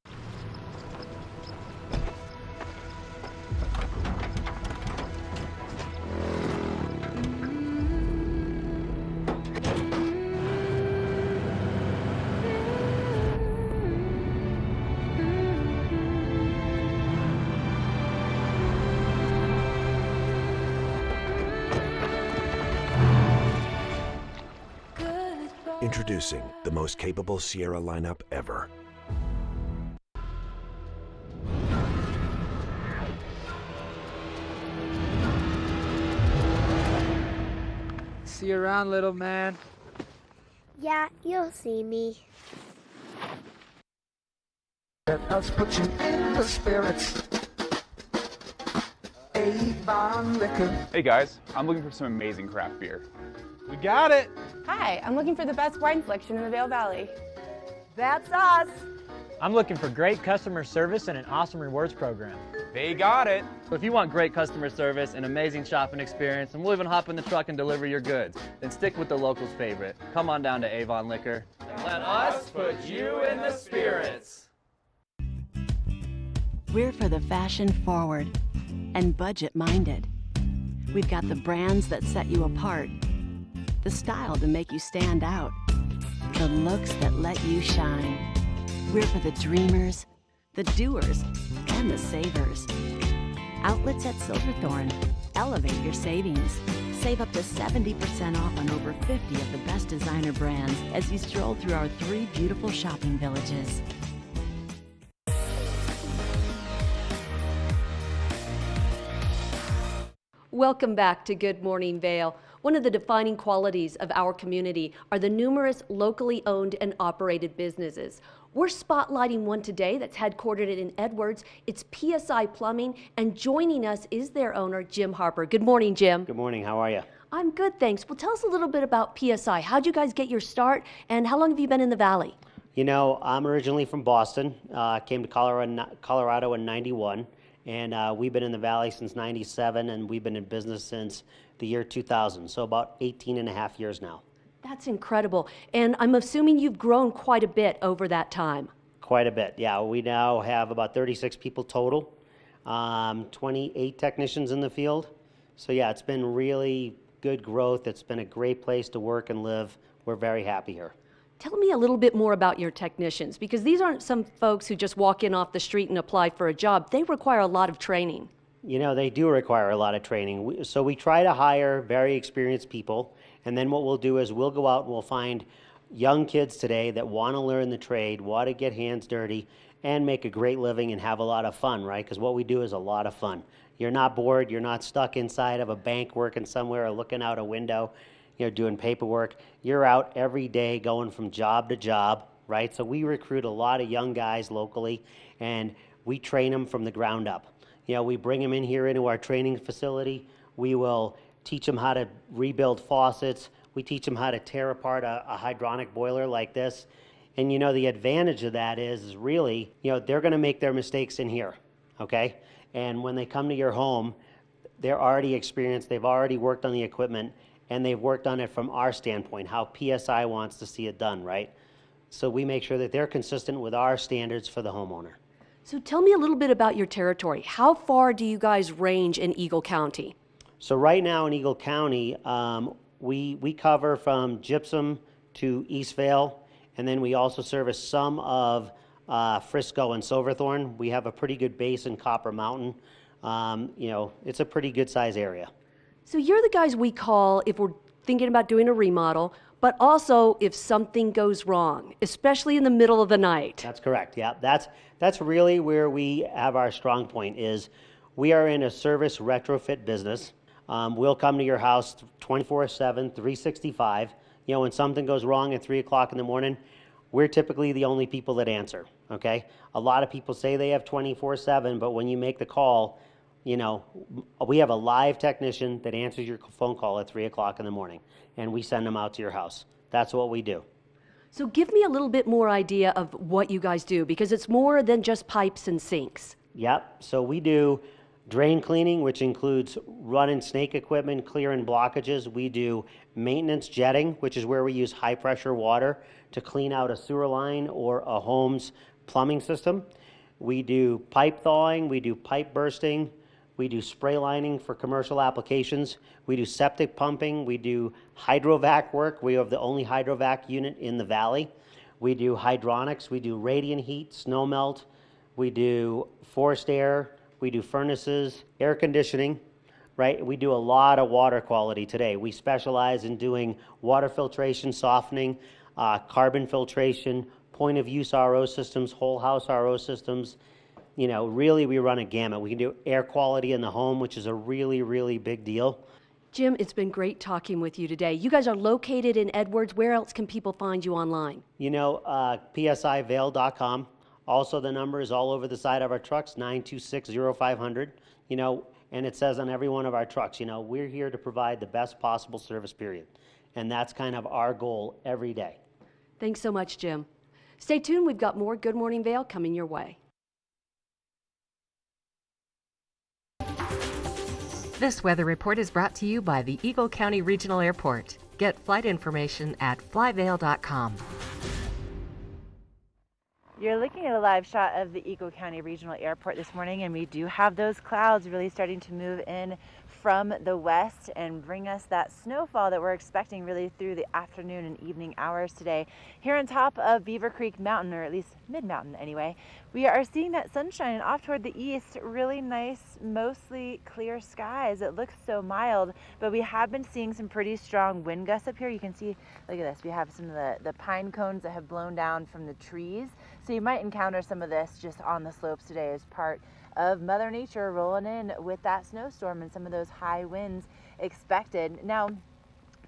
Speaker 15: Introducing the most capable Sierra lineup ever.
Speaker 10: See you around, little man.
Speaker 12: Yeah, you'll see me.
Speaker 11: Let us put you in the spirits. Avon Liquor.
Speaker 16: Hey guys, I'm looking for some amazing craft beer.
Speaker 20: We got it!
Speaker 25: Hi, I'm looking for the best wine selection in the Vail Valley.
Speaker 26: That's us!
Speaker 27: I'm looking for great customer service and an awesome rewards program.
Speaker 16: They got it!
Speaker 28: So if you want great customer service and amazing shopping experience, and we'll even hop in the truck and deliver your goods, then stick with the locals' favorite. Come on down to Avon Liquor.
Speaker 29: Let us put you in the spirits.
Speaker 1: We're for the fashion forward and budget minded. We've got the brands that set you apart, the style to make you stand out, the looks that let you shine. We're for the dreamers, the doers, and the savers. Outlets at Silverthorne. Elevate your savings. Save up to 70% off on over 50 of the best designer brands as you stroll through our 3 beautiful shopping villages.
Speaker 4: Welcome back to Good Morning Vale. One of the defining qualities of our community are the numerous locally owned and operated businesses. We're spotlighting one today that's headquartered in Edwards. It's PSI Plumbing, and joining us is their owner, Jim Harper. Good morning, Jim.
Speaker 6: Good morning. How are you?
Speaker 4: I'm good, thanks. Well, tell us a little bit about PSI. How'd you guys get your start, and how long have you been in the Valley?
Speaker 6: You know, I'm originally from Boston. Came to Colorado in '91, and we've been in the Valley since '97, and we've been in business since the year 2000, so about 18 and a half years now.
Speaker 4: That's incredible. And I'm assuming you've grown quite a bit over that time.
Speaker 6: Quite a bit, yeah. We now have about 36 people total, 28 technicians in the field. So yeah, it's been really good growth. It's been a great place to work and live. We're very happy here.
Speaker 4: Tell me a little bit more about your technicians, because these aren't some folks who just walk in off the street and apply for a job. They require a lot of training.
Speaker 6: You know, they do require a lot of training. So we try to hire very experienced people, and then what we'll do is we'll go out and we'll find young kids today that want to learn the trade, want to get hands dirty, and make a great living and have a lot of fun, right? Because what we do is a lot of fun. You're not bored, you're not stuck inside of a bank working somewhere or looking out a window, you know, doing paperwork. You're out every day going from job to job, right? So we recruit a lot of young guys locally, and we train them from the ground up. You know, we bring them in here into our training facility. We will teach them how to rebuild faucets. We teach them how to tear apart a hydronic boiler like this. And you know, the advantage of that is really, you know, they're going to make their mistakes in here, okay? And when they come to your home, they're already experienced, they've already worked on the equipment, and they've worked on it from our standpoint, how PSI wants to see it done, right? So we make sure that they're consistent with our standards for the homeowner.
Speaker 4: So tell me a little bit about your territory. How far do you guys range in Eagle County?
Speaker 6: So right now in Eagle County, we cover from Gypsum to East Vale, and then we also service some of Frisco and Silverthorne. We have a pretty good base in Copper Mountain. You know, it's a pretty good size area.
Speaker 4: So you're the guys we call if we're thinking about doing a remodel, but also if something goes wrong, especially in the middle of the night.
Speaker 6: That's correct, yeah. That's really where we have our strong point is we are in a service retrofit business. We'll come to your house 24/7, 365. You know, when something goes wrong at 3 o'clock in the morning, we're typically the only people that answer, okay? A lot of people say they have 24/7, but when you make the call, you know, we have a live technician that answers your phone call at 3 o'clock in the morning, and we send them out to your house. That's what we do.
Speaker 4: So give me a little bit more idea of what you guys do, because it's more than just pipes and sinks.
Speaker 6: Yep, so we do drain cleaning, which includes run and snake equipment, clearing blockages. We do maintenance jetting, which is where we use high pressure water to clean out a sewer line or a home's plumbing system. We do pipe thawing, we do pipe bursting, we do spray lining for commercial applications, we do septic pumping, we do hydrovac work. We have the only hydrovac unit in the valley. We do hydronics, we do radiant heat, snow melt, we do forced air, we do furnaces, air conditioning, right? We do a lot of water quality today. We specialize in doing water filtration, softening, carbon filtration, point of use RO systems, whole house RO systems. You know, really we run a gamut. We can do air quality in the home, which is a really, really big deal.
Speaker 4: Jim, it's been great talking with you today. You guys are located in Edwards. Where else can people find you online?
Speaker 6: You know, psivale.com. Also, the number is all over the side of our trucks, 926-0500. You know, and it says on every one of our trucks, you know, we're here to provide the best possible service, period. And that's kind of our goal every day.
Speaker 4: Thanks so much, Jim. Stay tuned. We've got more Good Morning Vale coming your way.
Speaker 13: This weather report is brought to you by the Eagle County Regional Airport. Get flight information at flyvale.com.
Speaker 3: You're looking at a live shot of the Eagle County Regional Airport this morning, and we do have those clouds really starting to move in from the west and bring us that snowfall that we're expecting really through the afternoon and evening hours today. Here on top of Beaver Creek Mountain, or at least mid-mountain anyway, we are seeing that sunshine, and off toward the east, really nice, mostly clear skies. It looks so mild, but we have been seeing some pretty strong wind gusts up here. You can see, look at this, we have some of the pine cones that have blown down from the trees. So you might encounter some of this just on the slopes today as part of Mother Nature rolling in with that snowstorm and some of those high winds expected. Now,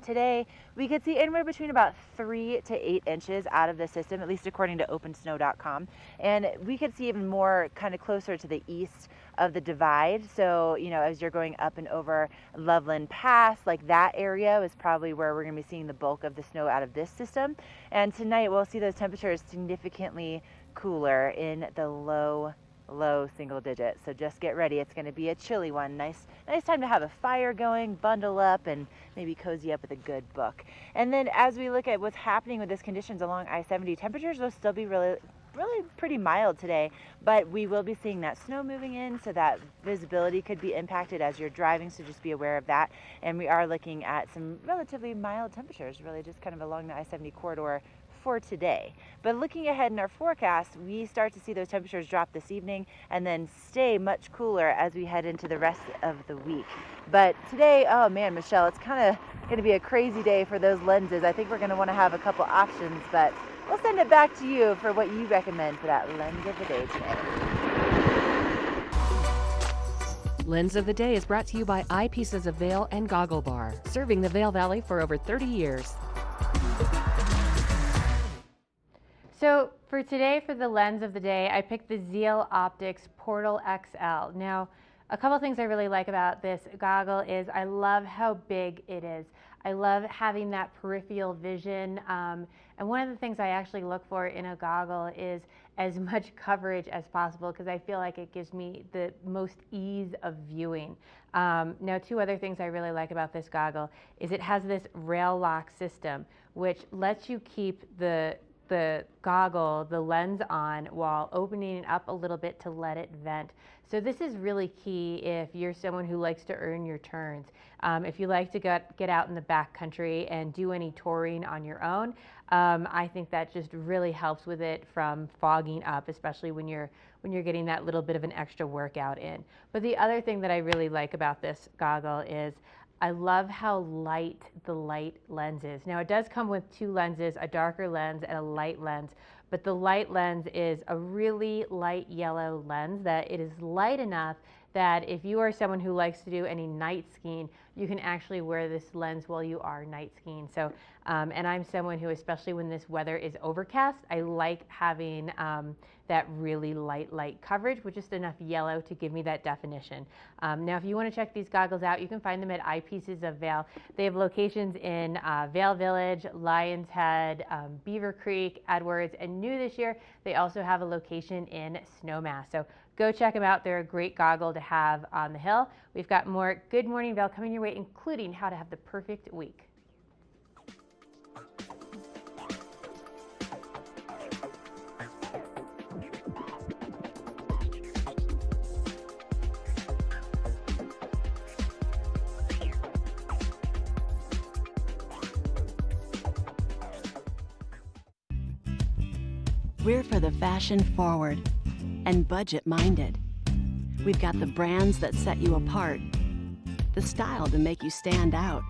Speaker 3: today we could see anywhere between about 3 to 8 inches out of the system, at least according to opensnow.com. And we could see even more kind of closer to the east of the divide. So, you know, as you're going up and over Loveland Pass, like that area is probably where we're going to be seeing the bulk of the snow out of this system. And tonight we'll see those temperatures significantly cooler in the low single digits. So just get ready. It's going to be a chilly one. Nice time to have a fire going, bundle up, and maybe cozy up with a good book. And then as we look at what's happening with these conditions along I-70, temperatures will still be really pretty mild today, but we will be seeing that snow moving in, so that visibility could be impacted as you're driving, so just be aware of that. And we are looking at some relatively mild temperatures, really just kind of along the I-70 corridor for today. But looking ahead in our forecast, we start to see those temperatures drop this evening and then stay much cooler as we head into the rest of the week. But today, oh man, Michelle, it's kind of going to be a crazy day for those lenses. I think we're going to want to have a couple options, but we'll send it back to you for what you recommend for that lens of the day today.
Speaker 13: Lens of the Day is brought to you by Eyepieces of Vail and Goggle Bar, serving the Vail Valley for over 30 years.
Speaker 2: So for today, for the lens of the day, I picked the Zeal Optics Portal XL. Now, a couple things I really like about this goggle is I love how big it is. I love having that peripheral vision. And one of the things I actually look for in a goggle is as much coverage as possible, because I feel like it gives me the most ease of viewing. Now, two other things I really like about this goggle is it has this rail lock system, which lets you keep the goggle, the lens on, while opening it up a little bit to let it vent. So this is really key if you're someone who likes to earn your turns. If you like to get out in the backcountry and do any touring on your own, I think that just really helps with it from fogging up, especially when you're getting that little bit of an extra workout in. But the other thing that I really like about this goggle is I love how light the light lens is. Now, it does come with two lenses, a darker lens and a light lens, but the light lens is a really light yellow lens that it is light enough that if you are someone who likes to do any night skiing, you can actually wear this lens while you are night skiing. So, and I'm someone who, especially when this weather is overcast, I like having that really light coverage with just enough yellow to give me that definition. Now, if you want to check these goggles out, you can find them at Eyepieces of Vail. They have locations in Vail Village, Lions Head, Beaver Creek, Edwards, and new this year, they also have a location in Snowmass. So go check them out. They're a great goggle to have on the hill. We've got more Good Morning Vail coming your way, including how to have the perfect week.
Speaker 1: We're for the fashion forward and budget minded. We've got the brands that set you apart, the style to make you stand out,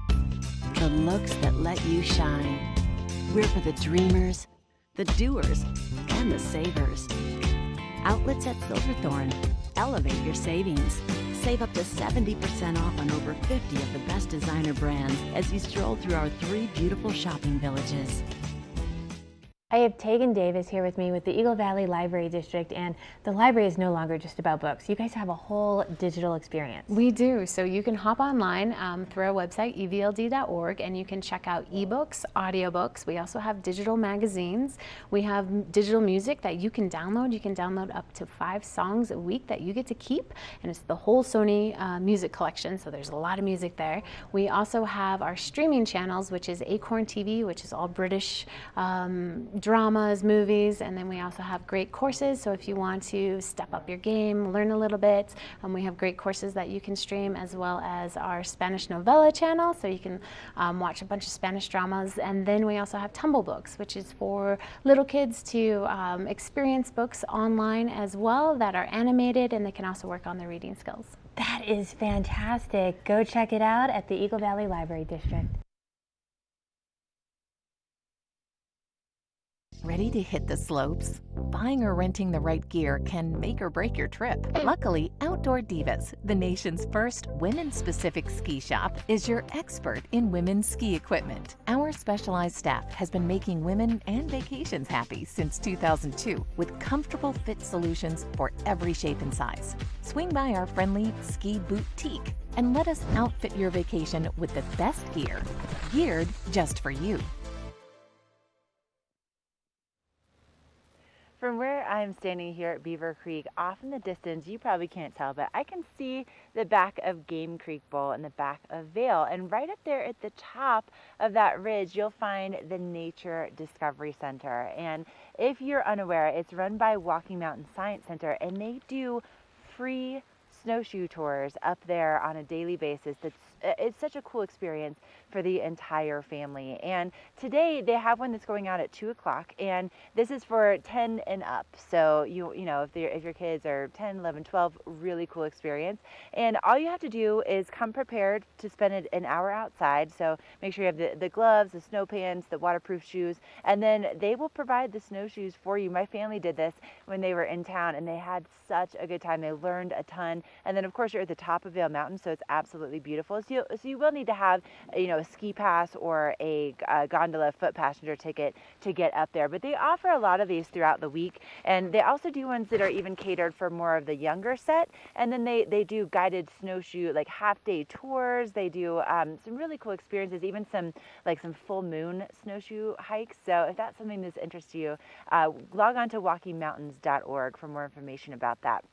Speaker 1: the looks that let you shine. We're for the dreamers, the doers, and the savers. Outlets at Silverthorne. Elevate your savings. Save up to 70% off on over 50 of the best designer brands as you stroll through our 3 beautiful shopping villages.
Speaker 2: I have Tegan Davis here with me with the Eagle Valley Library District, and the library is no longer just about books. You guys have a whole digital experience.
Speaker 5: We do. So you can hop online through our website, evld.org, and you can check out ebooks, audiobooks. We also have digital magazines. We have digital music that you can download. You can download up to 5 songs a week that you get to keep, and it's the whole Sony music collection, so there's a lot of music there. We also have our streaming channels, which is Acorn TV, which is all British
Speaker 2: dramas, movies, and then we also have great courses. So if you want to step up your game, learn a little bit, we have great courses that you can stream, as well as our Spanish novella channel, so you can watch a bunch of Spanish dramas. And then we also have Tumble Books, which is for little kids to experience books online as well that are animated, and they can also work on their reading skills.
Speaker 8: That is fantastic. Go check it out at the Eagle Valley Library District.
Speaker 13: Ready to hit the slopes? Buying or renting the right gear can make or break your trip. Luckily, Outdoor Divas, the nation's first women-specific ski shop, is your expert in women's ski equipment. Our specialized staff has been making women and vacations happy since 2002 with comfortable fit solutions for every shape and size. Swing by our friendly Ski Boutique and let us outfit your vacation with the best gear, geared just for you.
Speaker 3: From where I'm standing here at Beaver Creek, off in the distance, you probably can't tell, but I can see the back of Game Creek Bowl and the back of Vail. And right up there at the top of that ridge, you'll find the Nature Discovery Center. And if you're unaware, it's run by Walking Mountain Science Center, and they do free snowshoe tours up there on a daily basis. It's such a cool experience for the entire family. And today they have one that's going out at 2 o'clock, and this is for 10 and up. So you know if your kids are 10, 11, 12, really cool experience. And all you have to do is come prepared to spend an hour outside. So make sure you have the gloves, the snow pants, the waterproof shoes, and then they will provide the snowshoes for you. My family did this when they were in town, and they had such a good time. They learned a ton. And then of course you're at the top of Vail Mountain, so it's absolutely beautiful. So you will need to have a ski pass or a gondola foot passenger ticket to get up there. But they offer a lot of these throughout the week, and they also do ones that are even catered for more of the younger set. And then they do guided snowshoe, like half-day tours. They do some really cool experiences, even some full moon snowshoe hikes. So if that's something that interests you, log on to walkingmountains.org for more information about that.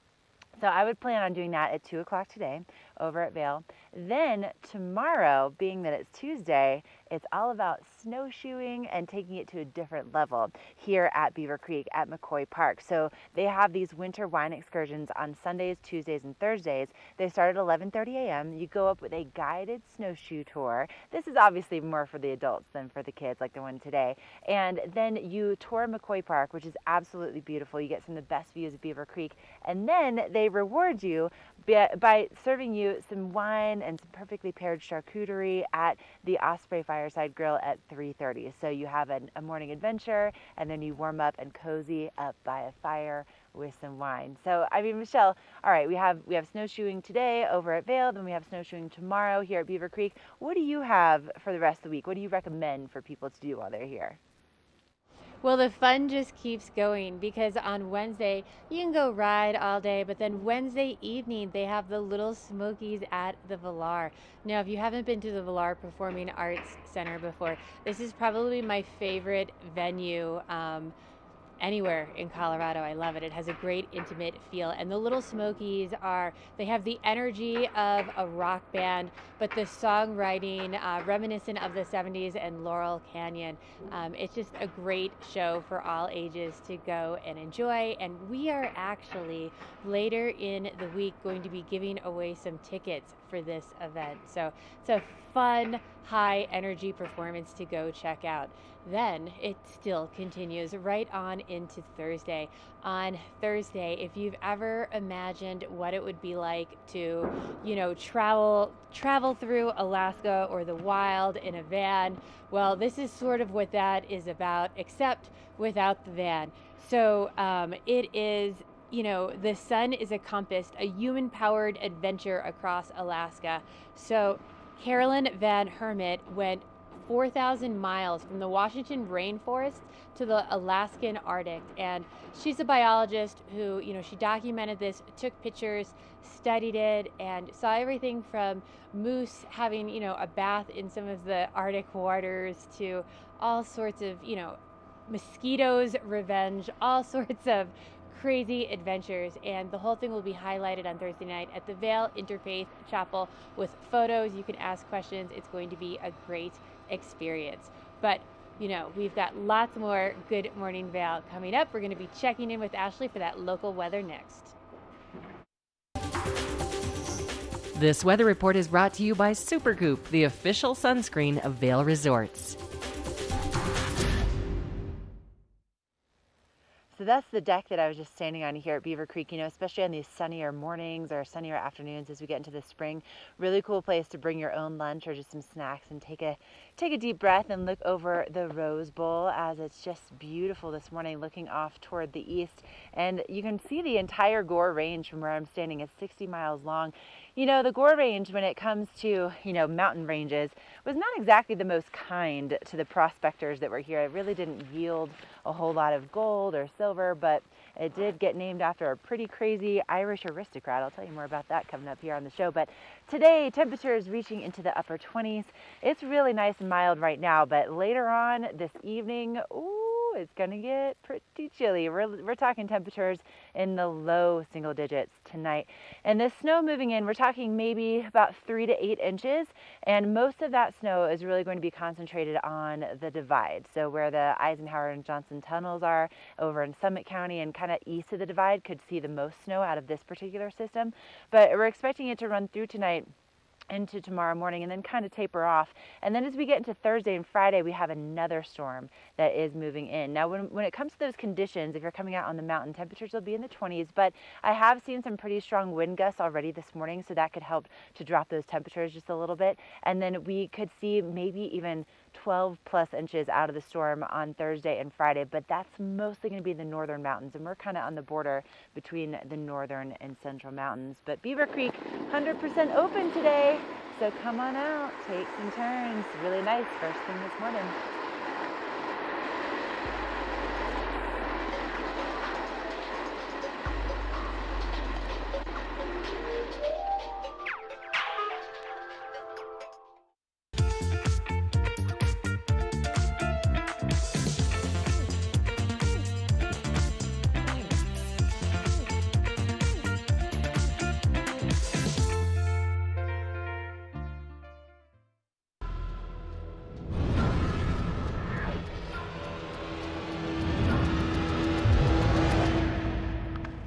Speaker 3: So I would plan on doing that at 2 o'clock today over at Vail. Then tomorrow, being that it's Tuesday, it's all about snowshoeing and taking it to a different level here at Beaver Creek at McCoy Park. So they have these winter wine excursions on Sundays, Tuesdays, and Thursdays. They start at 11:30 a.m. You go up with a guided snowshoe tour. This is obviously more for the adults than for the kids, like the one today. And then you tour McCoy Park, which is absolutely beautiful. You get some of the best views of Beaver Creek. And then they reward you by serving you some wine and some perfectly paired charcuterie at the Osprey Fireside Grill at 3:30. So you have a morning adventure, and then you warm up and cozy up by a fire with some wine. So I mean, Michelle, all right, we have snowshoeing today over at Vail, then we have snowshoeing tomorrow here at Beaver Creek. What do you have for the rest of the week? What do you recommend for people to do while they're here?
Speaker 2: Well, the fun just keeps going, because on Wednesday you can go ride all day, but then Wednesday evening they have the Little Smokies at the Villar. Now, if you haven't been to the Villar Performing Arts Center before, this is probably my favorite venue anywhere in Colorado. I love it. It has a great intimate feel, and the Little Smokies they have the energy of a rock band, but the songwriting reminiscent of the 70s and Laurel Canyon. It's just a great show for all ages to go and enjoy, and we are actually later in the week going to be giving away some tickets for this event. So it's a fun, high energy performance to go check out. Then it still continues right on into Thursday. On Thursday, if you've ever imagined what it would be like to, travel through Alaska or the wild in a van, well, this is sort of what that is about, except without the van. So it is, the sun is a compass, a human-powered adventure across Alaska. So Carolyn Van Hermit went 4,000 miles from the Washington rainforest to the Alaskan Arctic, and she's a biologist who, she documented this, took pictures, studied it, and saw everything from moose having, a bath in some of the Arctic waters to all sorts of, mosquitoes' revenge, all sorts of crazy adventures. And the whole thing will be highlighted on Thursday night at the Vail Interfaith Chapel with photos. You can ask questions. It's going to be a great experience. But you know, we've got lots more Good Morning Vail coming up. We're going to be checking in with Ashley for that local weather next.
Speaker 13: This weather report is brought to you by Supergoop, the official sunscreen of Vail Resorts.
Speaker 3: So that's the deck that I was just standing on here at Beaver Creek, you know, especially on these sunnier mornings or sunnier afternoons as we get into the spring. Really cool place to bring your own lunch or just some snacks and take a deep breath and look over the Rose Bowl as it's just beautiful this morning, looking off toward the east. And you can see the entire Gore Range from where I'm standing. It's 60 miles long. You know, the Gore Range, when it comes to, you know, mountain ranges, was not exactly the most kind to the prospectors that were here. It really didn't yield a whole lot of gold or silver, but it did get named after a pretty crazy Irish aristocrat. I'll tell you more about that coming up here on the show. But today, temperatures reaching into the upper 20s. It's really nice and mild right now, but later on this evening, ooh, it's going to get pretty chilly. We're talking temperatures in the low single digits tonight. And the snow moving in, we're talking maybe about 3 to 8 inches. And most of that snow is really going to be concentrated on the divide. So where the Eisenhower and Johnson tunnels are over in Summit County and kind of east of the divide could see the most snow out of this particular system. But we're expecting it to run through tonight into tomorrow morning and then kind of taper off. And then as we get into Thursday and Friday, we have another storm that is moving in. Now, when it comes to those conditions, if you're coming out on the mountain, temperatures will be in the 20s, but I have seen some pretty strong wind gusts already this morning, so that could help to drop those temperatures just a little bit. And then we could see maybe even 12 plus inches out of the storm on Thursday and Friday, but that's mostly going to be the northern mountains, and we're kind of on the border between the northern and central mountains. But Beaver Creek, 100% open today, so come on out, take some turns. Really nice first thing this morning.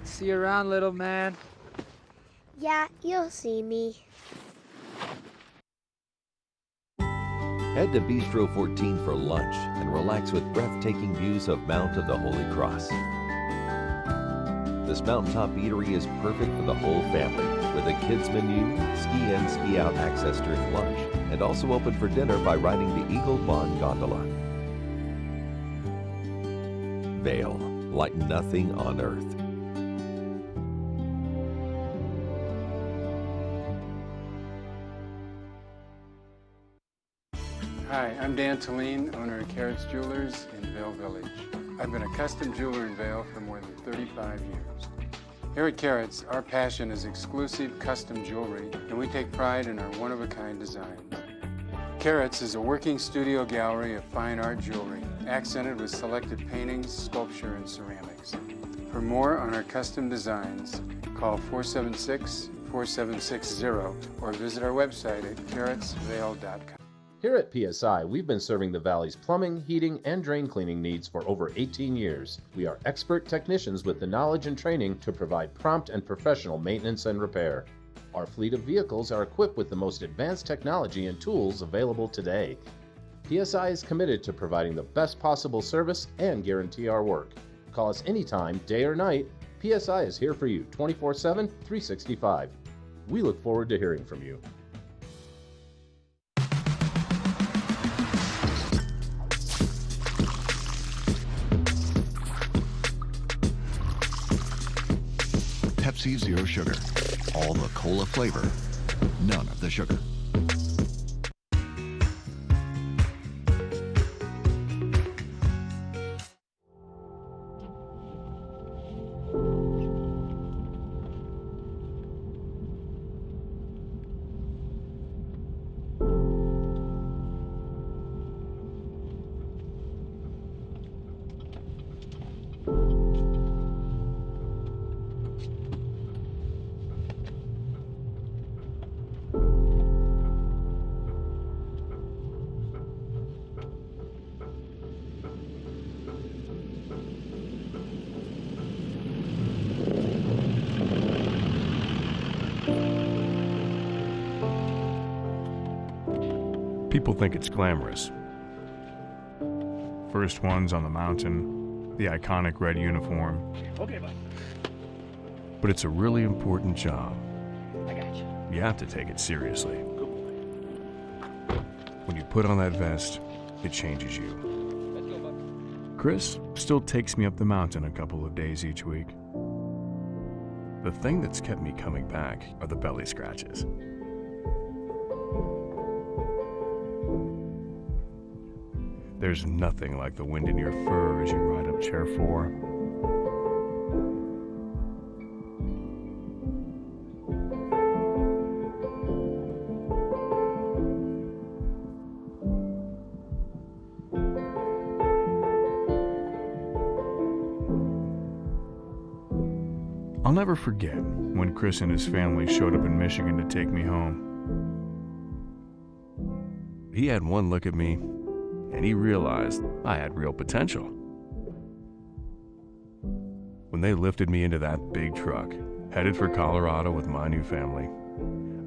Speaker 10: See you around, little man.
Speaker 12: Yeah, you'll see me.
Speaker 24: Head to Bistro 14 for lunch and relax with breathtaking views of Mount of the Holy Cross. This mountaintop eatery is perfect for the whole family with a kids menu, ski in, ski out access during lunch, and also open for dinner by riding the Eagle Bond gondola. Vail, like nothing on earth.
Speaker 9: Hi, I'm Dan Talene, owner of Carrots Jewelers in Vail Village. I've been a custom jeweler in Vail for more than 35 years. Here at Carrots, our passion is exclusive custom jewelry, and we take pride in our one-of-a-kind designs. Carrots is a working studio gallery of fine art jewelry, accented with selected paintings, sculpture, and ceramics. For more on our custom designs, call 476-4760 or visit our website at carrotsvail.com.
Speaker 7: Here at PSI, we've been serving the Valley's plumbing, heating, and drain cleaning needs for over 18 years. We are expert technicians with the knowledge and training to provide prompt and professional maintenance and repair. Our fleet of vehicles are equipped with the most advanced technology and tools available today. PSI is committed to providing the best possible service and guarantee our work. Call us anytime, day or night. PSI is here for you 24/7, 365. We look forward to hearing from you.
Speaker 15: Pepsi Zero Sugar. All the cola flavor, none of the sugar.
Speaker 14: People think it's glamorous. First ones on the mountain, the iconic red uniform.
Speaker 28: Okay, bud.
Speaker 14: But it's a really important job.
Speaker 28: I got you.
Speaker 14: You have to take it seriously. When you put on that vest, it changes you.
Speaker 28: Let's go, bud.
Speaker 14: Chris still takes me up the mountain a couple of days each week. The thing that's kept me coming back are the belly scratches. There's nothing like the wind in your fur as you ride up Chair 4. I'll never forget when Chris and his family showed up in Michigan to take me home. He had one look at me, and he realized I had real potential. When they lifted me into that big truck, headed for Colorado with my new family,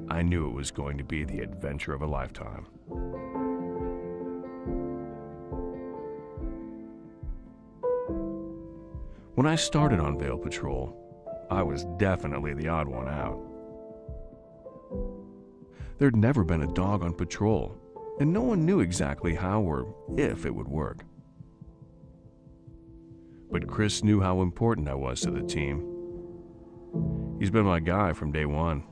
Speaker 14: I knew it was going to be the adventure of a lifetime. When I started on Vail Patrol, I was definitely the odd one out. There'd never been a dog on patrol, and no one knew exactly how or if it would work. But Chris knew how important I was to the team. He's been my guy from day one.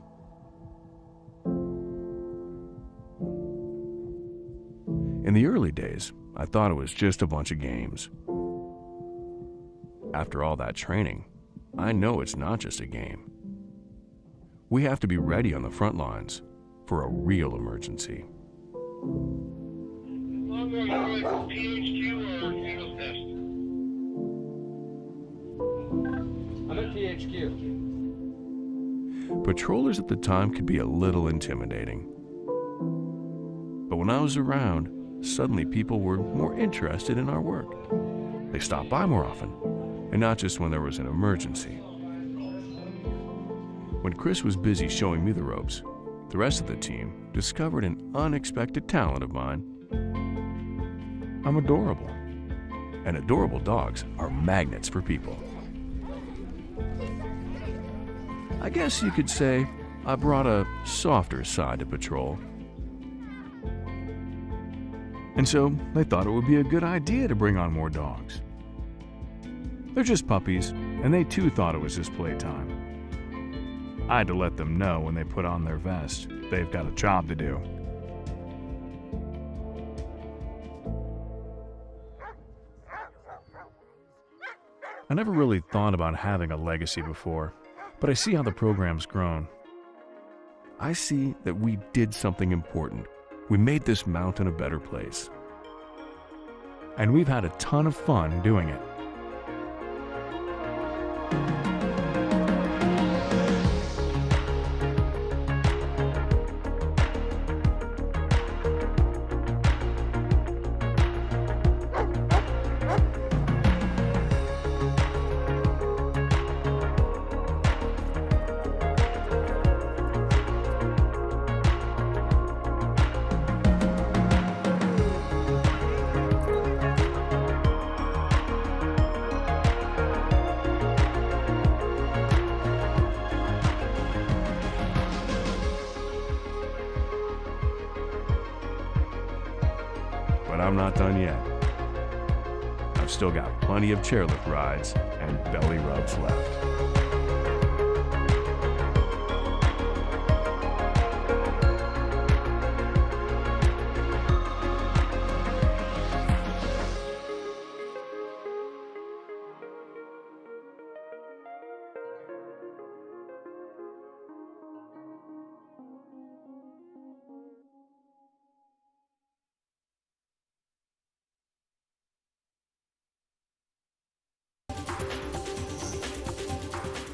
Speaker 14: In the early days, I thought it was just a bunch of games. After all that training, I know it's not just a game. We have to be ready on the front lines for a real emergency.
Speaker 28: I'm at THQ.
Speaker 14: Patrollers at the time could be a little intimidating. But when I was around, suddenly people were more interested in our work. They stopped by more often, and not just when there was an emergency. When Chris was busy showing me the ropes, the rest of the team discovered an unexpected talent of mine. I'm adorable, and adorable dogs are magnets for people. I guess you could say I brought a softer side to patrol. And so they thought it would be a good idea to bring on more dogs. They're just puppies, and they too thought it was just playtime. I had to let them know when they put on their vest, they've got a job to do. I never really thought about having a legacy before, but I see how the program's grown. I see that we did something important. We made this mountain a better place. And we've had a ton of fun doing it. But I'm not done yet. I've still got plenty of chairlift rides and belly rubs left.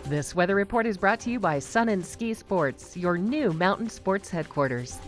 Speaker 13: This weather report is brought to you by Sun and Ski Sports, your new mountain sports headquarters.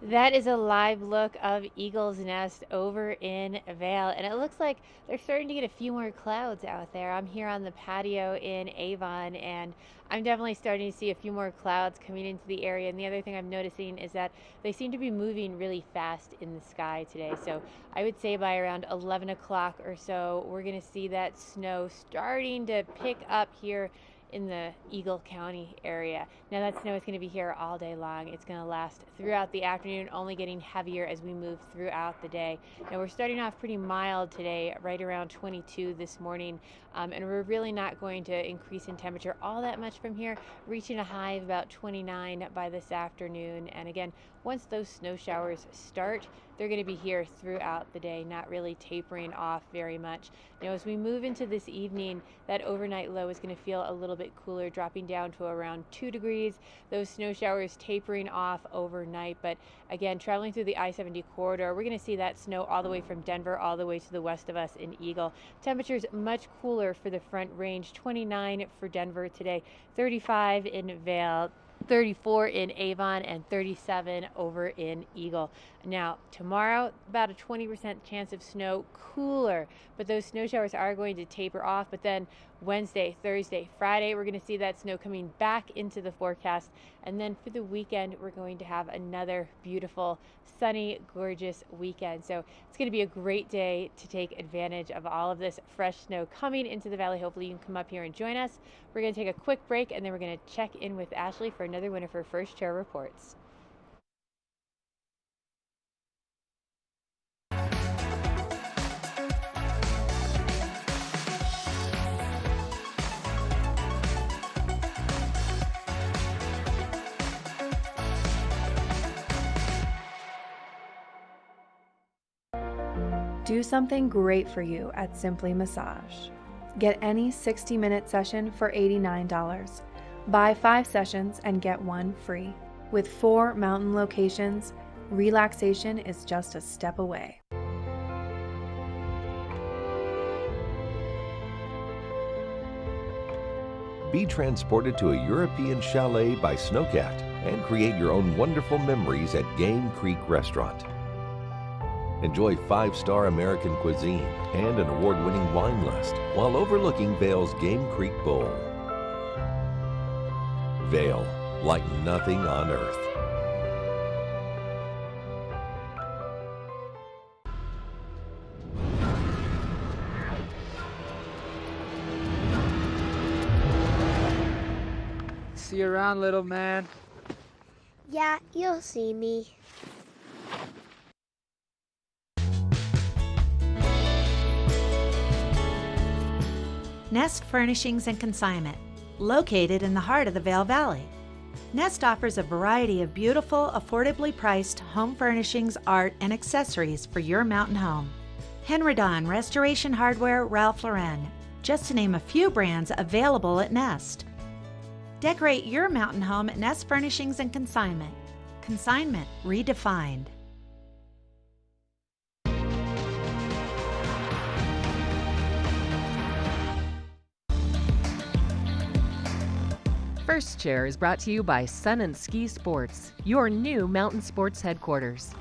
Speaker 2: That is a live look of Eagle's Nest over in Vail, and it looks like they're starting to get a few more clouds out there. I'm here on the patio in Avon, and I'm definitely starting to see a few more clouds coming into the area. And the other thing I'm noticing is that they seem to be moving really fast in the sky today. So I would say by around 11 o'clock or so, we're going to see that snow starting to pick up here in the Eagle County area. Now that snow is going to be here all day long. It's going to last throughout the afternoon, only getting heavier as we move throughout the day. Now we're starting off pretty mild today, right around 22 this morning, and we're really not going to increase in temperature all that much from here, reaching a high of about 29 by this afternoon. And again, once those snow showers start, they're going to be here throughout the day, not really tapering off very much. Now, as we move into this evening, that overnight low is going to feel a little bit cooler, dropping down to around 2 degrees. Those snow showers tapering off overnight, but again, traveling through the I-70 corridor, we're going to see that snow all the way from Denver all the way to the west of us in Eagle. Temperatures much cooler for the Front Range, 29 for Denver today, 35 in Vail, 34 in Avon, and 37 over in Eagle. Now, tomorrow, about a 20% chance of snow, cooler, but those snow showers are going to taper off. But then Wednesday, Thursday, Friday, we're going to see that snow coming back into the forecast. And then for the weekend, we're going to have another beautiful, sunny, gorgeous weekend. So it's going to be a great day to take advantage of all of this fresh snow coming into the valley. Hopefully you can come up here and join us. We're going to take a quick break, and then we're going to check in with Ashley for another one of her first chair reports.
Speaker 5: Do something great for you at Simply Massage. Get any 60-minute session for $89. Buy 5 sessions and get 1 free. With 4 mountain locations, relaxation is just a step away.
Speaker 24: Be transported to a European chalet by Snowcat and create your own wonderful memories at Game Creek Restaurant. Enjoy 5-star American cuisine and an award-winning wine list while overlooking Vail's Game Creek Bowl. Vail, like nothing on earth.
Speaker 10: See you around, little man.
Speaker 12: Yeah, you'll see me.
Speaker 11: Nest Furnishings and Consignment, located in the heart of the Vail Valley. Nest offers a variety of beautiful, affordably priced home furnishings, art, and accessories for your mountain home. Henredon, Restoration Hardware, Ralph Lauren, just to name a few brands available at Nest. Decorate your mountain home at Nest Furnishings and Consignment. Consignment redefined.
Speaker 13: First Chair is brought to you by Sun and Ski Sports, your new mountain sports headquarters.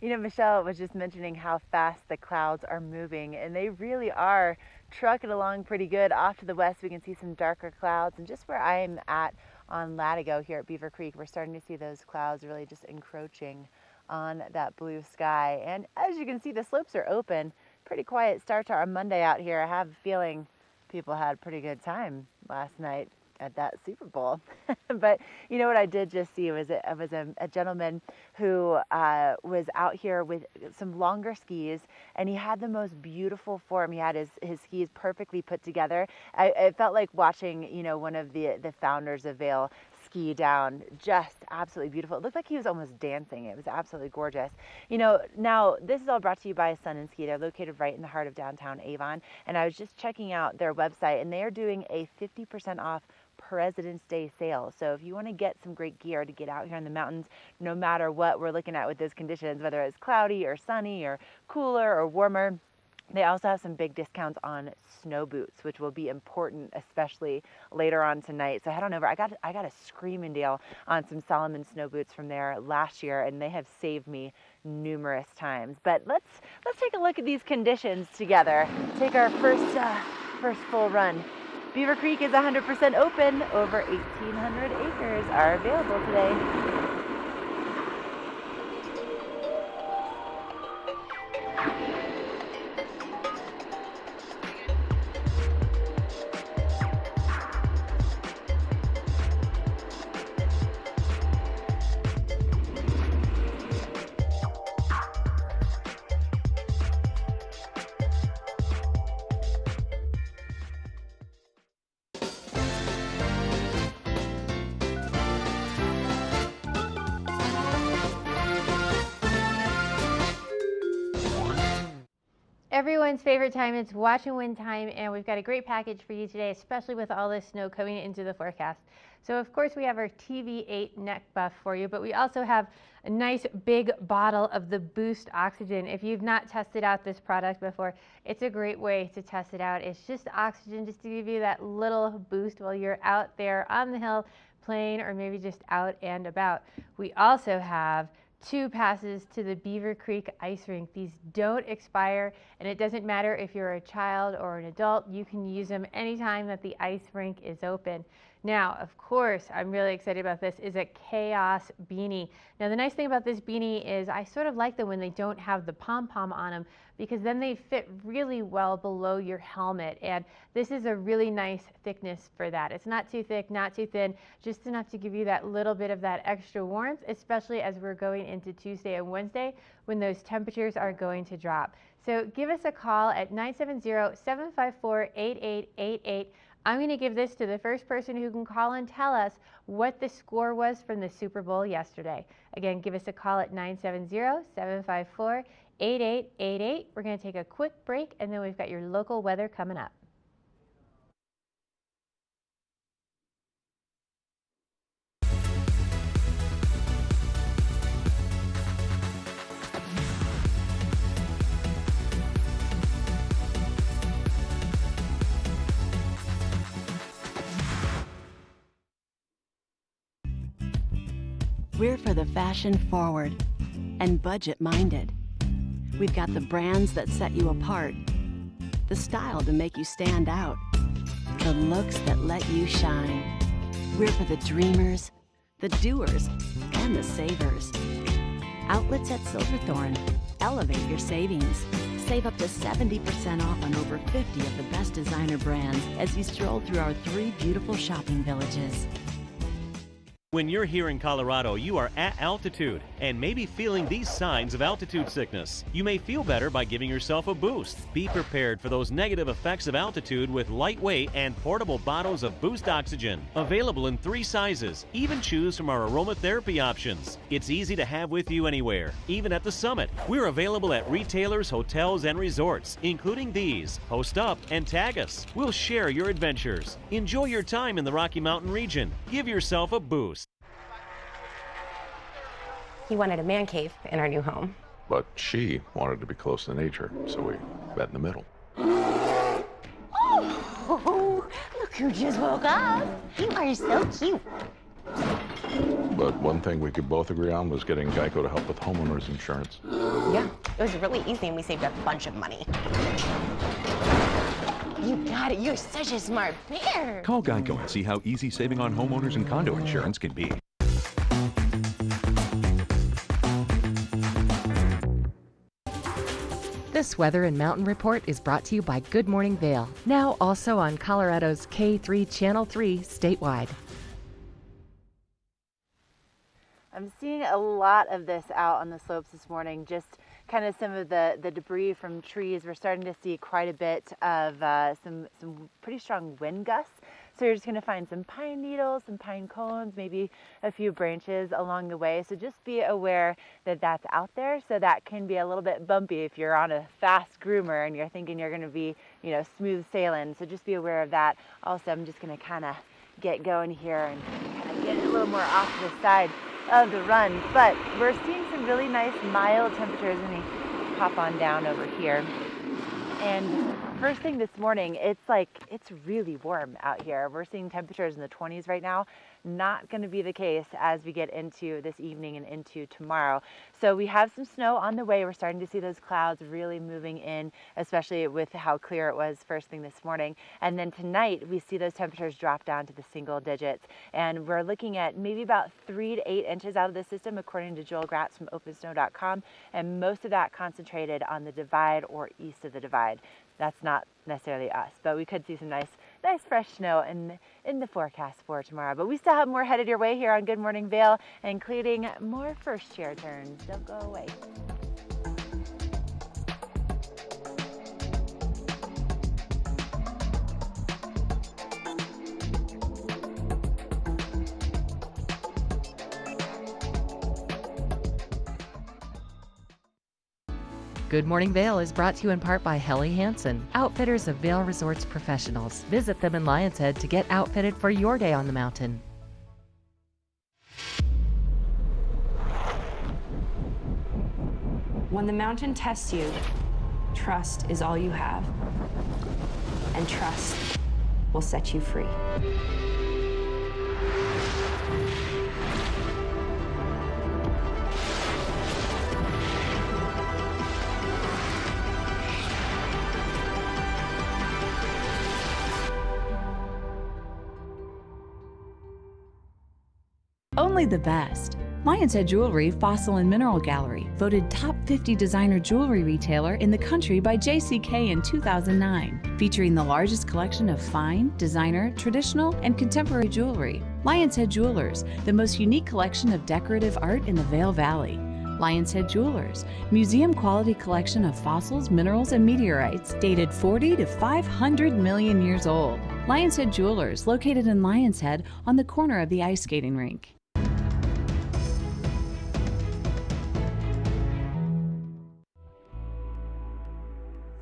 Speaker 3: You know, Michelle was just mentioning how fast the clouds are moving, and they really are trucking along pretty good. Off to the west, we can see some darker clouds, and just where I'm at on Latigo here at Beaver Creek, we're starting to see those clouds really just encroaching on that blue sky. And as you can see, the slopes are open. Pretty quiet start to our Monday out here. I have a feeling people had a pretty good time last night at that Super Bowl. But you know what I did just see was a gentleman who was out here with some longer skis, and he had the most beautiful form. He had his skis perfectly put together. It felt like watching, you know, one of the founders of Vail ski down. Just absolutely beautiful. It looked like he was almost dancing. It was absolutely gorgeous. You know, now this is all brought to you by Sun and Ski. They're located right in the heart of downtown Avon, and I was just checking out their website, and they are doing a 50% off President's Day sale. So if you want to get some great gear to get out here in the mountains, no matter what we're looking at with those conditions, whether it's cloudy or sunny or cooler or warmer, They also have some big discounts on snow boots, which will be important, especially later on tonight. So head on over. I got a screaming deal on some Salomon snow boots from there last year, and they have saved me numerous times. But let's take a look at these conditions together. Take our first full run. Beaver Creek is 100% open. Over 1,800 acres are available today.
Speaker 2: Everyone's favorite time, it's watch and win time, and we've got a great package for you today, especially with all this snow coming into the forecast. So of course we have our TV8 neck buff for you, but we also have a nice big bottle of the Boost Oxygen. If you've not tested out this product before, it's a great way to test it out. It's just oxygen, just to give you that little boost while you're out there on the hill playing, or maybe just out and about. We also have 2 passes to the Beaver Creek ice rink. These don't expire, and it doesn't matter if you're a child or an adult. You can use them anytime that the ice rink is open. Now, of course, I'm really excited about this, is a Chaos beanie. Now, the nice thing about this beanie is I sort of like them when they don't have the pom-pom on them, because then they fit really well below your helmet. And this is a really nice thickness for that. It's not too thick, not too thin, just enough to give you that little bit of that extra warmth, especially as we're going into Tuesday and Wednesday when those temperatures are going to drop. So give us a call at 970-754-8888. I'm going to give this to the first person who can call and tell us what the score was from the Super Bowl yesterday. Again, give us a call at 970-754-8888. We're going to take a quick break, and then we've got your local weather coming up.
Speaker 1: We're for the fashion forward and budget minded. We've got the brands that set you apart, the style to make you stand out, the looks that let you shine. We're for the dreamers, the doers, and the savers. Outlets at Silverthorne. Elevate your savings. Save up to 70% off on over 50 of the best designer brands as you stroll through our 3 beautiful shopping villages.
Speaker 17: When you're here in Colorado, you are at altitude and may be feeling these signs of altitude sickness. You may feel better by giving yourself a boost. Be prepared for those negative effects of altitude with lightweight and portable bottles of Boost Oxygen. Available in 3 sizes. Even choose from our aromatherapy options. It's easy to have with you anywhere, even at the summit. We're available at retailers, hotels, and resorts, including these. Post up and tag us. We'll share your adventures. Enjoy your time in the Rocky Mountain region. Give yourself a boost.
Speaker 18: He wanted a man cave in our new home.
Speaker 19: But she wanted to be close to nature, so we met in the middle.
Speaker 12: Oh, look who just woke up. You are so cute.
Speaker 19: But one thing we could both agree on was getting Geico to help with homeowners insurance.
Speaker 18: Yeah, it was really easy and we saved a bunch of money. You got it. You're such a smart bear.
Speaker 20: Call Geico and see how easy saving on homeowners and condo insurance can be.
Speaker 13: This Weather and Mountain Report is brought to you by Good Morning Vail, now also on Colorado's K3 Channel 3 statewide.
Speaker 3: I'm seeing a lot of this out on the slopes this morning, just kind of some of the debris from trees. We're starting to see quite a bit of some pretty strong wind gusts. So you're just going to find some pine needles, some pine cones, maybe a few branches along the way. So just be aware that that's out there. So that can be a little bit bumpy if you're on a fast groomer and you're thinking you're going to be, smooth sailing. So just be aware of that. Also, I'm just going to kind of get going here and kind of get a little more off to the side of the run. But we're seeing some really nice mild temperatures. Let me pop on down over here. And first thing this morning, it's really warm out here. We're seeing temperatures in the 20s right now. Not going to be the case as we get into this evening and into tomorrow. So we have some snow on the way. We're starting to see those clouds really moving in, especially with how clear it was first thing this morning. And then tonight we see those temperatures drop down to the single digits. And we're looking at maybe about 3 to 8 inches out of the system, according to Joel Gratz from OpenSnow.com. And most of that concentrated on the divide or east of the divide. That's not necessarily us, but we could see some nice fresh snow in the forecast for tomorrow. But we still have more headed your way here on Good Morning Vail, including more first chair turns. Don't go away.
Speaker 13: Good Morning Vail is brought to you in part by Helly Hansen, outfitters of Vail Resorts professionals. Visit them in Lion's Head to get outfitted for your day on the mountain.
Speaker 6: When the mountain tests you, trust is all you have. And trust will set you free.
Speaker 16: Only the best. Lion's Head Jewelry Fossil and Mineral Gallery, voted top 50 designer jewelry retailer in the country by JCK in 2009, featuring the largest collection of fine, designer, traditional, and contemporary jewelry. Lion's Head Jewelers, the most unique collection of decorative art in the Vail Valley. Lion's Head Jewelers, museum quality collection of fossils, minerals, and meteorites dated 40 to 500 million years old. Lion's Head Jewelers, located in Lion's Head on the corner of the ice skating rink.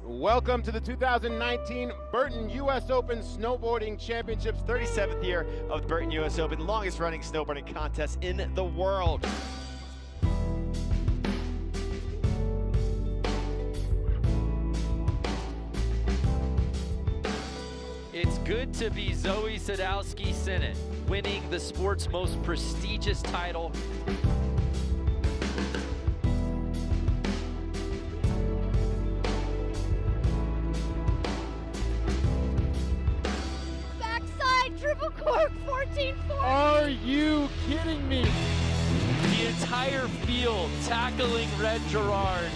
Speaker 21: Welcome to the 2019 Burton U.S. Open Snowboarding Championships, 37th year of the Burton U.S. Open, longest running snowboarding contest in the world.
Speaker 22: It's good to be Zoe Sadowski-Sinnott, winning the sport's most prestigious title.
Speaker 23: Triple cork 14-4.
Speaker 21: Are you kidding me?
Speaker 22: The entire field tackling Red Gerard.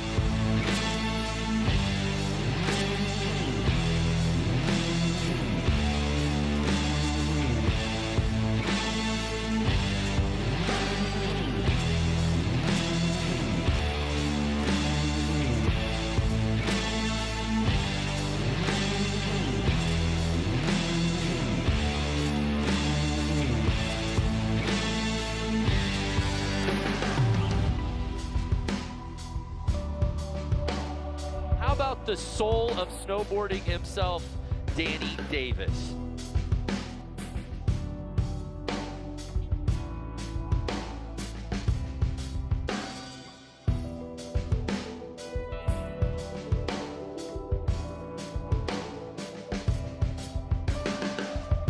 Speaker 22: The soul of snowboarding himself, Danny Davis.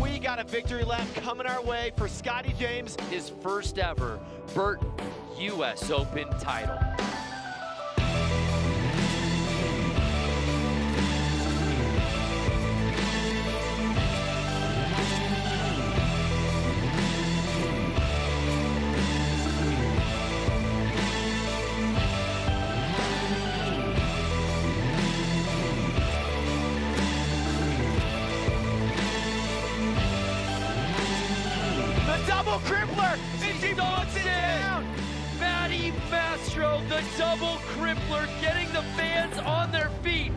Speaker 21: We got a victory lap coming our way for Scotty James,
Speaker 22: his first ever Burton U.S. Open title.
Speaker 21: Crippler! She knocks it down!
Speaker 22: Matty Mastro, the double crippler, getting the fans on their feet.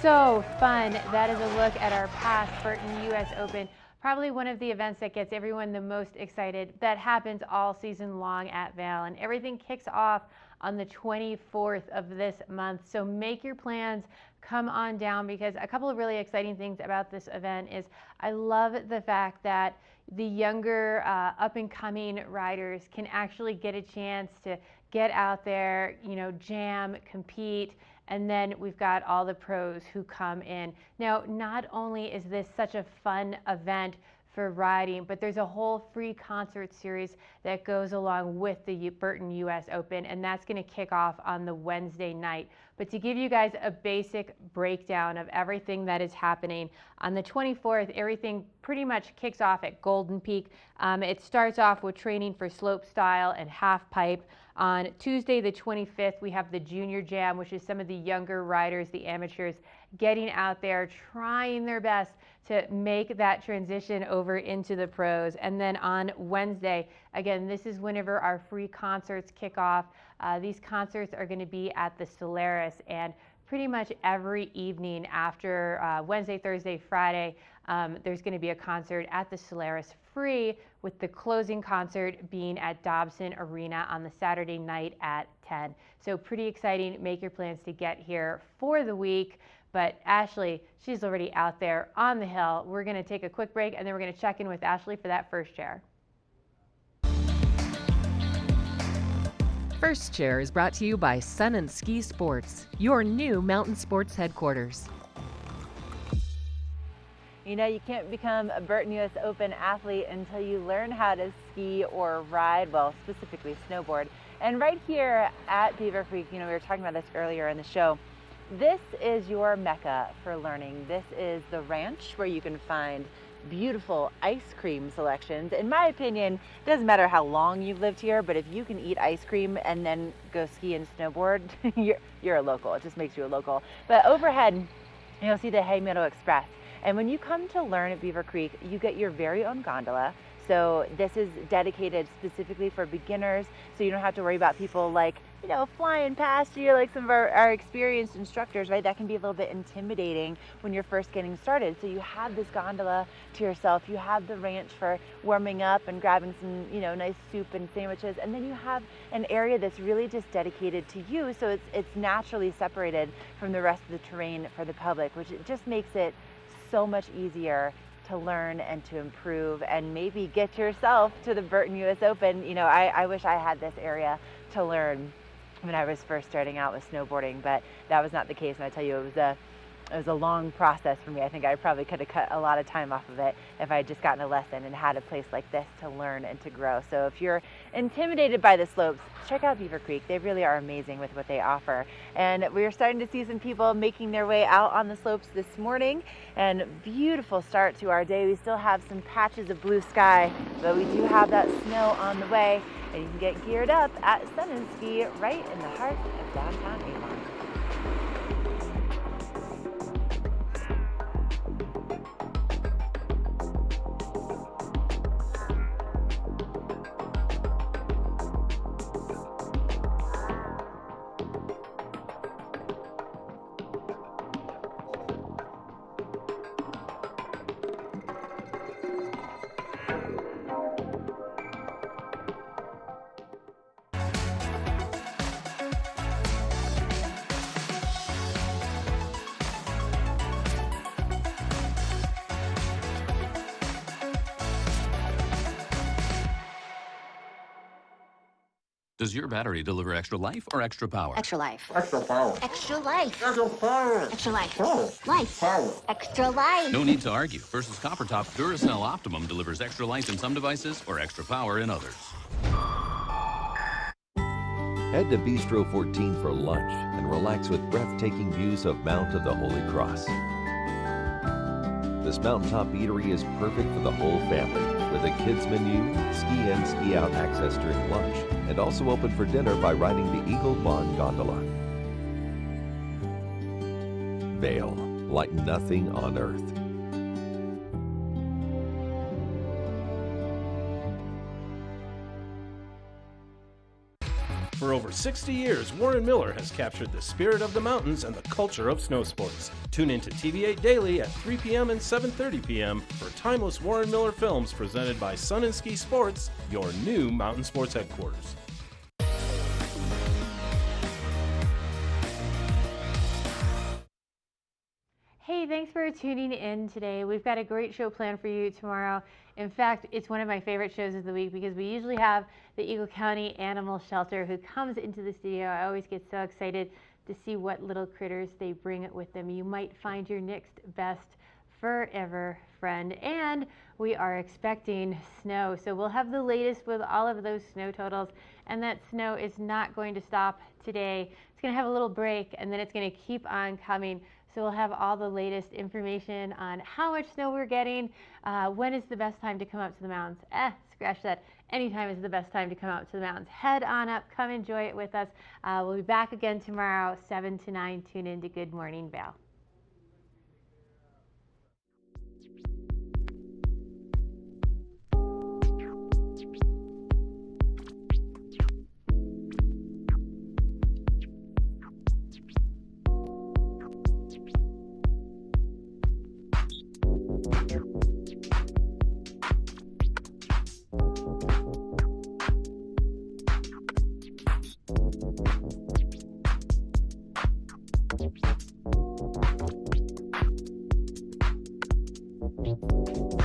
Speaker 2: So fun. That is a look at our past Burton U.S. Open probably one of the events that gets everyone the most excited, that happens all season long at Vail. And everything kicks off on the 24th of this month. So make your plans, come on down, because a couple of really exciting things about this event is I love the fact that the younger up-and-coming riders can actually get a chance to get out there, jam, compete, and then we've got all the pros who come in. Now, not only is this such a fun event for riding, but there's a whole free concert series that goes along with the Burton US Open, and that's going to kick off on the Wednesday night. But to give you guys a basic breakdown of everything that is happening, on the 24th, everything pretty much kicks off at Golden Peak. It starts off with training for slope style and half pipe. On Tuesday, the 25th, we have the Junior Jam, which is some of the younger riders, the amateurs, getting out there, trying their best to make that transition over into the pros. And then on Wednesday, again, this is whenever our free concerts kick off. These concerts are going to be at the Solaris, and pretty much every evening after Wednesday, Thursday, Friday, there's going to be a concert at the Solaris free, with the closing concert being at Dobson Arena on the Saturday night at 10. So pretty exciting. Make your plans to get here for the week. But Ashley, she's already out there on the hill. We're going to take a quick break, and then we're going to check in with Ashley for that first chair.
Speaker 13: First Chair is brought to you by Sun and Ski Sports, your new mountain sports headquarters.
Speaker 3: You know, you can't become a Burton US Open athlete until you learn how to ski or ride, well, specifically snowboard. And right here at Beaver Creek, we were talking about this earlier in the show, this is your mecca for learning. This is the ranch where you can find beautiful ice cream selections. In my opinion, it doesn't matter how long you've lived here, but if you can eat ice cream and then go ski and snowboard, you're a local. It just makes you a local. But overhead, you'll see the Hay Meadow Express. And when you come to learn at Beaver Creek, you get your very own gondola. So this is dedicated specifically for beginners, so you don't have to worry about people like, flying past you like some of our experienced instructors, right? That can be a little bit intimidating when you're first getting started. So you have this gondola to yourself. You have the ranch for warming up and grabbing some, nice soup and sandwiches. And then you have an area that's really just dedicated to you. So it's naturally separated from the rest of the terrain for the public, which it just makes it so much easier to learn and to improve and maybe get yourself to the Burton US Open. I wish I had this area to learn when I was first starting out with snowboarding, but that was not the case. And I tell you, it was a long process for me. I think I probably could have cut a lot of time off of it if I had just gotten a lesson and had a place like this to learn and to grow. So if you're intimidated by the slopes, check out Beaver Creek. They really are amazing with what they offer. And we're starting to see some people making their way out on the slopes this morning, and beautiful start to our day. We still have some patches of blue sky, but we do have that snow on the way, and you can get geared up at Sun and Ski right in the heart of downtown Avon.
Speaker 20: Does your battery deliver extra life or extra power?
Speaker 12: Extra life.
Speaker 20: Extra power.
Speaker 12: Extra life. Extra power. Extra life. Life. Power. Extra life.
Speaker 20: No need to argue. Versus Copper Top, Duracell Optimum delivers extra life in some devices or extra power in others.
Speaker 4: Head to Bistro 14 for lunch and relax with breathtaking views of Mount of the Holy Cross. This mountaintop eatery is perfect for the whole family, with a kids menu, ski in, ski out access during lunch, and also open for dinner by riding the Eagle Bond Gondola. Vail, like nothing on earth.
Speaker 7: For over 60 years, Warren Miller has captured the spirit of the mountains and the culture of snow sports. Tune in to TV8 Daily at 3 p.m. and 7:30 p.m. for timeless Warren Miller films presented by Sun and Ski Sports, your new mountain sports headquarters.
Speaker 2: Hey, thanks for tuning in today. We've got a great show planned for you tomorrow. In fact, it's one of my favorite shows of the week because we usually have the Eagle County Animal Shelter who comes into the studio. I always get so excited to see what little critters they bring with them. You might find your next best forever friend. And we are expecting snow. So we'll have the latest with all of those snow totals. And that snow is not going to stop today. It's going to have a little break and then it's going to keep on coming. So we'll have all the latest information on how much snow we're getting, when is the best time to come out to the mountains. Scratch that. Anytime is the best time to come out to the mountains. Head on up, come enjoy it with us. We'll be back again tomorrow, 7 to 9. Tune in to Good Morning Val.
Speaker 8: Thank you.